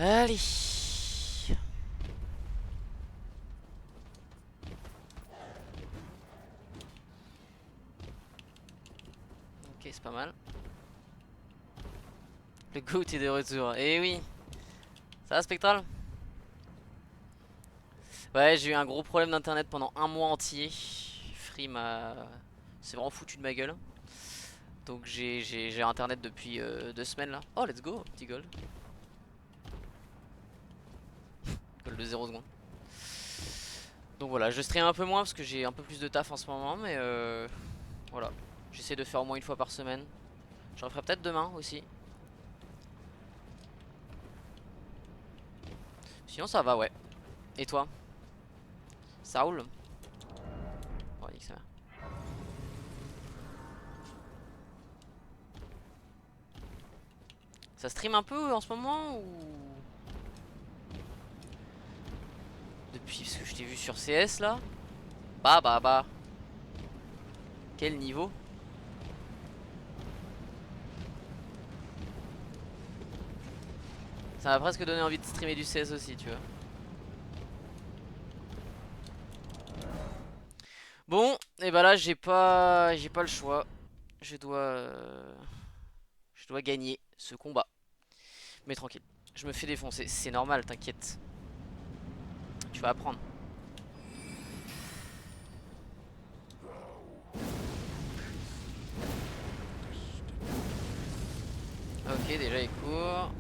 Allez. Ok, c'est pas mal. Le GOAT est de retour. Eh oui. Ça va, Spectral? Ouais, j'ai eu un gros problème d'internet pendant un mois entier. Free m'a... C'est vraiment foutu de ma gueule. Donc j'ai internet depuis 2 semaines là. Oh, let's go, petit gold. Gold de 0 secondes. Donc voilà, je stream un peu moins parce que j'ai un peu plus de taf en ce moment. Mais voilà, j'essaie de faire au moins une fois par semaine. J'en ferai peut-être demain aussi. Sinon ça va, ouais. Et toi? Ça roule? Oh, nique sa mère. Ça stream un peu en ce moment ou... Depuis, parce que je t'ai vu sur CS là. Bah. Quel niveau? Ça m'a presque donné envie de streamer du CS aussi, tu vois. Bon, et bah là j'ai pas le choix. Je dois gagner ce combat. Mais tranquille, je me fais défoncer, c'est normal, t'inquiète. Tu vas apprendre. Ok, déjà il court.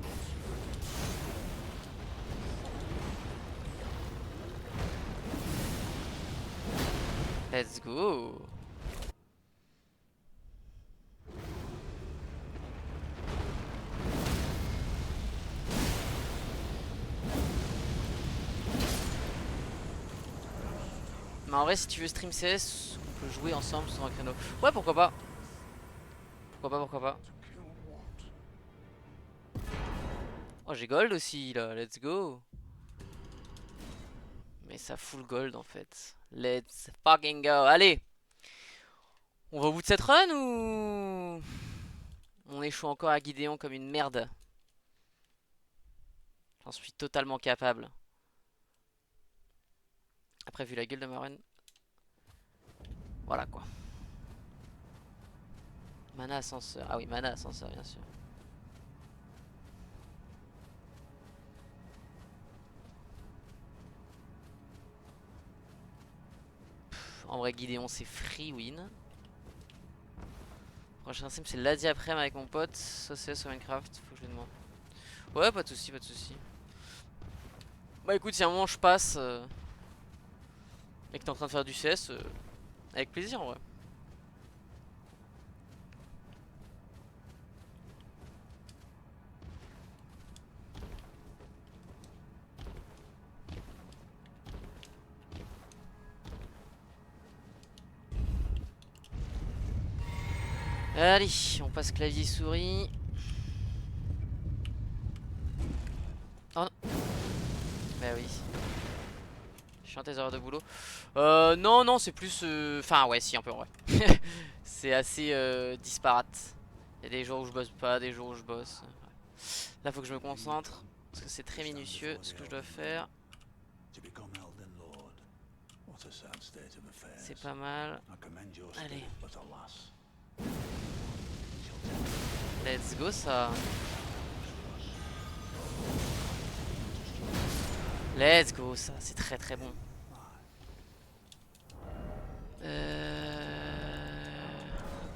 Let's go. Mais en vrai, si tu veux stream CS, on peut jouer ensemble sur un créneau. Ouais, pourquoi pas. Pourquoi pas. Oh, j'ai gold aussi là, let's go. Mais ça full gold en fait. Let's fucking go. Allez, on va au bout de cette run ou on échoue encore à Gideon comme une merde? J'en suis totalement capable. Après, vu la gueule de ma run, voilà quoi. Mana ascenseur. Ah oui, mana ascenseur, bien sûr. En vrai, Gideon, c'est free win. Prochain sim, c'est lundi après avec mon pote. Ça, c'est sur Minecraft. Faut que je lui demande. Ouais, pas de soucis, pas de soucis. Bah écoute, si à un moment je passe et que t'es en train de faire du CS, avec plaisir en vrai. Allez, on passe clavier souris. Oh non. Bah oui. Je suis un taser de boulot. Non, c'est plus. Enfin, ouais, si, un peu en vrai. C'est assez disparate. Il y a des jours où je bosse pas, des jours où je bosse. Là, faut que je me concentre. Parce que c'est très minutieux ce que je dois faire. C'est pas mal. Allez. Let's go, ça. Let's go, ça. C'est très très bon. Hop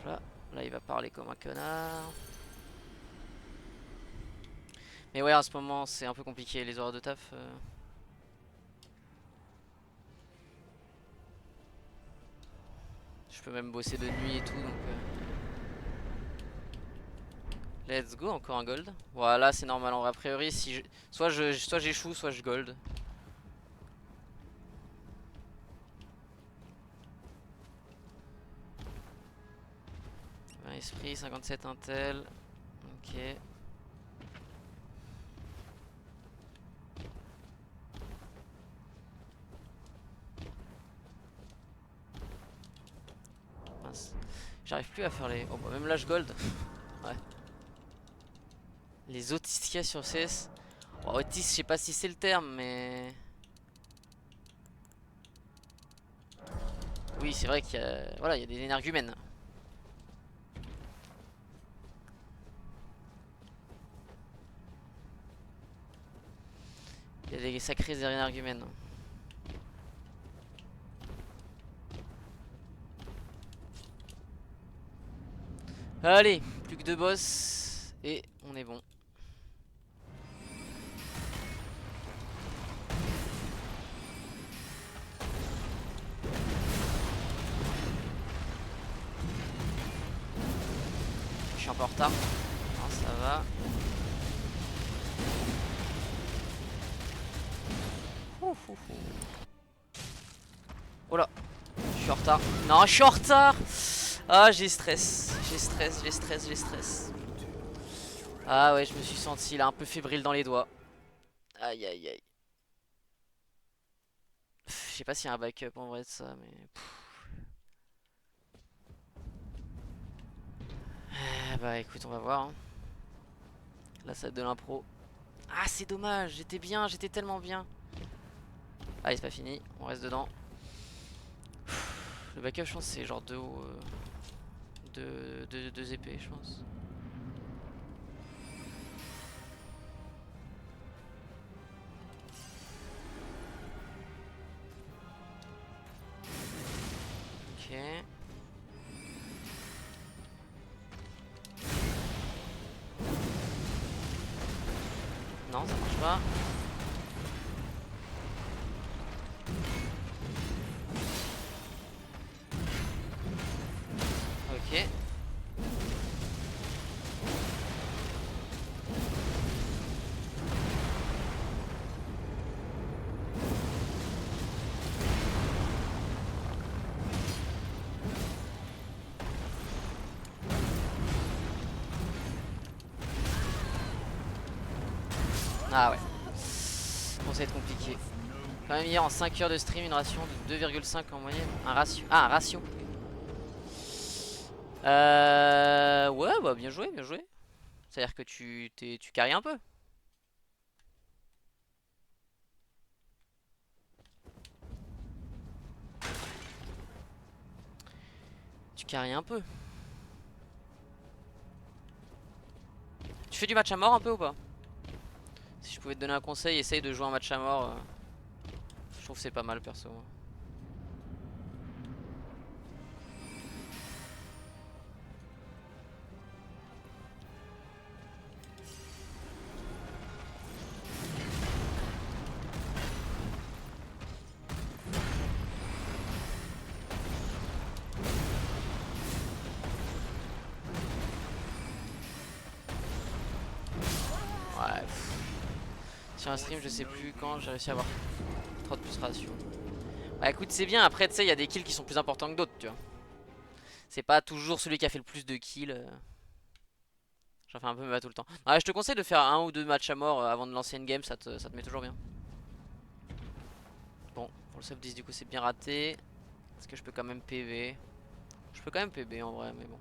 là. Là, il va parler comme un connard. Mais ouais, en ce moment, c'est un peu compliqué, les horaires de taf. Je peux même bosser de nuit et tout, donc... Let's go, encore un gold. Voilà, c'est normal. En vrai, a priori, si je... soit j'échoue, soit je gold. Esprit, 57 intel. Ok. Mince. J'arrive plus à faire les... Oh bah même là je gold. Ouais. Les autistes qu'il y a sur CS. Oh, autiste, je sais pas si c'est le terme, mais... Oui, c'est vrai qu'il y a... Voilà, il y a des énergumènes. Il y a des sacrés énergumènes. Allez, plus que 2 boss. Et on est bon. Je suis un peu en retard. Non, ça va. Oh là, je suis en retard. Non, je suis en retard. Ah, j'ai stress. J'ai stress, j'ai stress, j'ai stress. Ah ouais, je me suis senti là un peu fébrile dans les doigts. Aïe aïe aïe. Je sais pas s'il y a un backup en vrai de ça, mais... Bah écoute, on va voir. Hein. Là, ça de l'impro. Ah, c'est dommage, j'étais bien, j'étais tellement bien. Allez, c'est pas fini, on reste dedans. Le backup, je pense, c'est genre deux épées, je pense. Ok. Non, ça marche pas. Ok. Ah ouais. Bon, ça va être compliqué. Quand même hier en 5 heures de stream, une ration de 2,5 en moyenne. Un ratio. Ah, un ratio. Ouais, bah bien joué, bien joué. C'est-à-dire que tu carries un peu. Tu carries un peu. Tu fais du match à mort un peu ou pas? Si je pouvais te donner un conseil, essaye de jouer un match à mort. Je trouve que c'est pas mal perso. Ouais. Sur un stream, je sais plus quand j'ai réussi à avoir 30 plus ratio. Bah écoute, c'est bien. Après, tu sais, il y a des kills qui sont plus importants que d'autres, tu vois. C'est pas toujours celui qui a fait le plus de kills. J'en fais un peu mais pas tout le temps. Ouais, je te conseille de faire un ou deux matchs à mort avant de lancer une game, ça te met toujours bien. Bon, pour le sub 10 du coup c'est bien raté. Est-ce que je peux quand même PV? Je peux quand même PB en vrai, mais bon.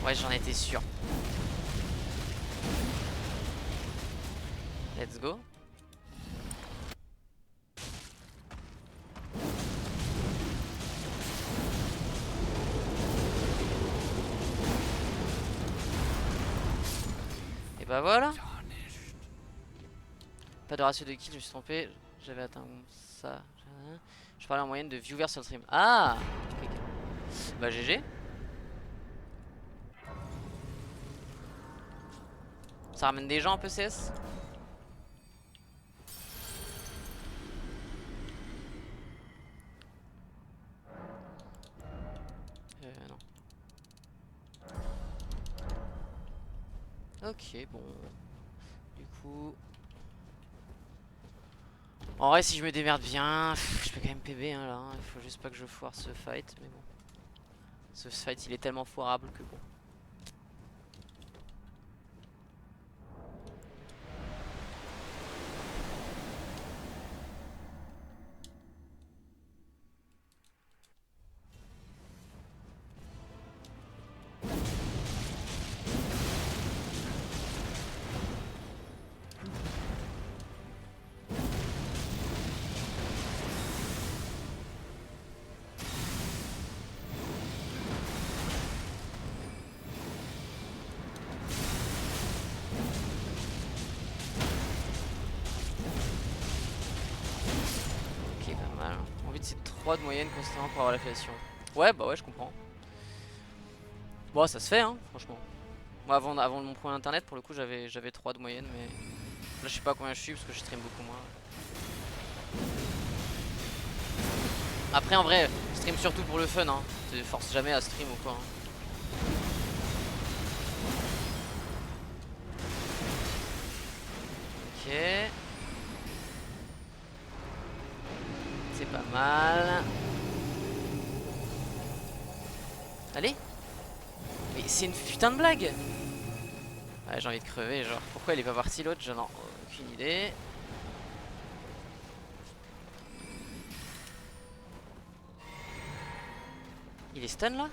Ouais, j'en étais sûr. Let's go. Et bah voilà. Pas de ratio de kills, je me suis trompé. J'avais atteint ça. Je parlais en moyenne de viewers sur le stream. Ah ok, ok. Bah GG. Ça ramène des gens un peu CS. Non. Ok, bon. Du coup... En vrai, si je me démerde bien, je peux quand même PB hein, là. Hein. Il faut juste pas que je foire ce fight, mais bon. Ce fight, il est tellement foirable que bon. Ok, pas mal. Mon but c'est 3 de moyenne constamment pour avoir l'affiliation. Ouais, bah ouais, je comprends. Bon, ça se fait, hein, franchement. Moi, avant mon point internet, pour le coup, j'avais 3 de moyenne, mais là, je sais pas combien je suis parce que je stream beaucoup moins. Après, en vrai, je stream surtout pour le fun, hein. Je force jamais à stream ou quoi. Hein. Ok. C'est pas mal. Allez. Mais c'est une putain de blague. Ouais, j'ai envie de crever, genre. Pourquoi elle est pas partie l'autre? J'en ai aucune idée. Il est stun là?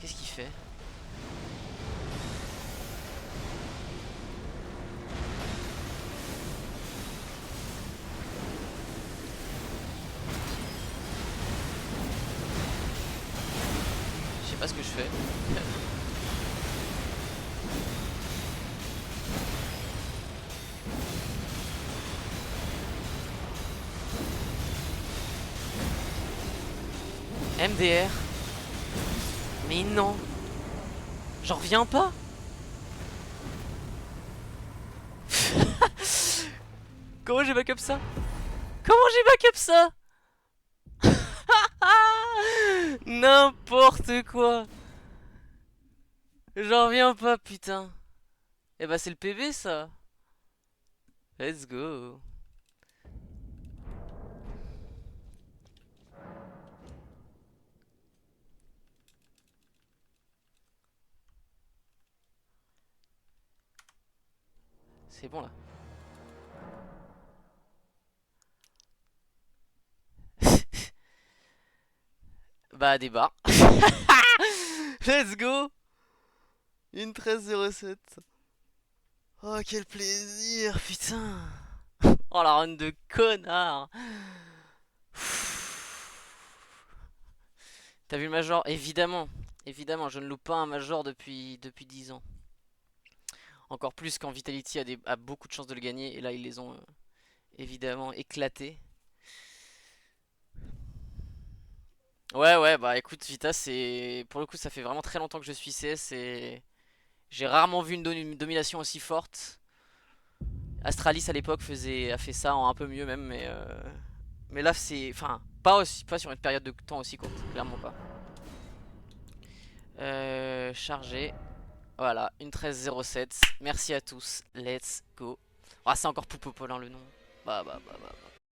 Qu'est-ce qu'il fait? Je sais pas ce que je fais. MDR. Mais non. J'en reviens pas. Comment j'ai backup ça? Comment j'ai backup ça? N'importe quoi. J'en reviens pas, putain. Eh bah c'est le PV ça. Let's go. C'est bon là. Bah débat. Let's go. Une 13,07. Oh quel plaisir, putain. Oh la run de connard. T'as vu le major? Évidemment. Évidemment, je ne loupe pas un major depuis 10 ans. Encore plus quand Vitality a beaucoup de chances de le gagner. Et là, ils les ont évidemment éclatés. Ouais, ouais, bah écoute, Vita, c'est. Pour le coup, ça fait vraiment très longtemps que je suis CS et. J'ai rarement vu une domination aussi forte. Astralis à l'époque a fait ça en un peu mieux même, mais là c'est. Enfin, pas sur une période de temps aussi courte, clairement pas. Chargé. Voilà, une 13,07. Merci à tous. Let's go. Ah, c'est encore Poupopolin le nom. Bah.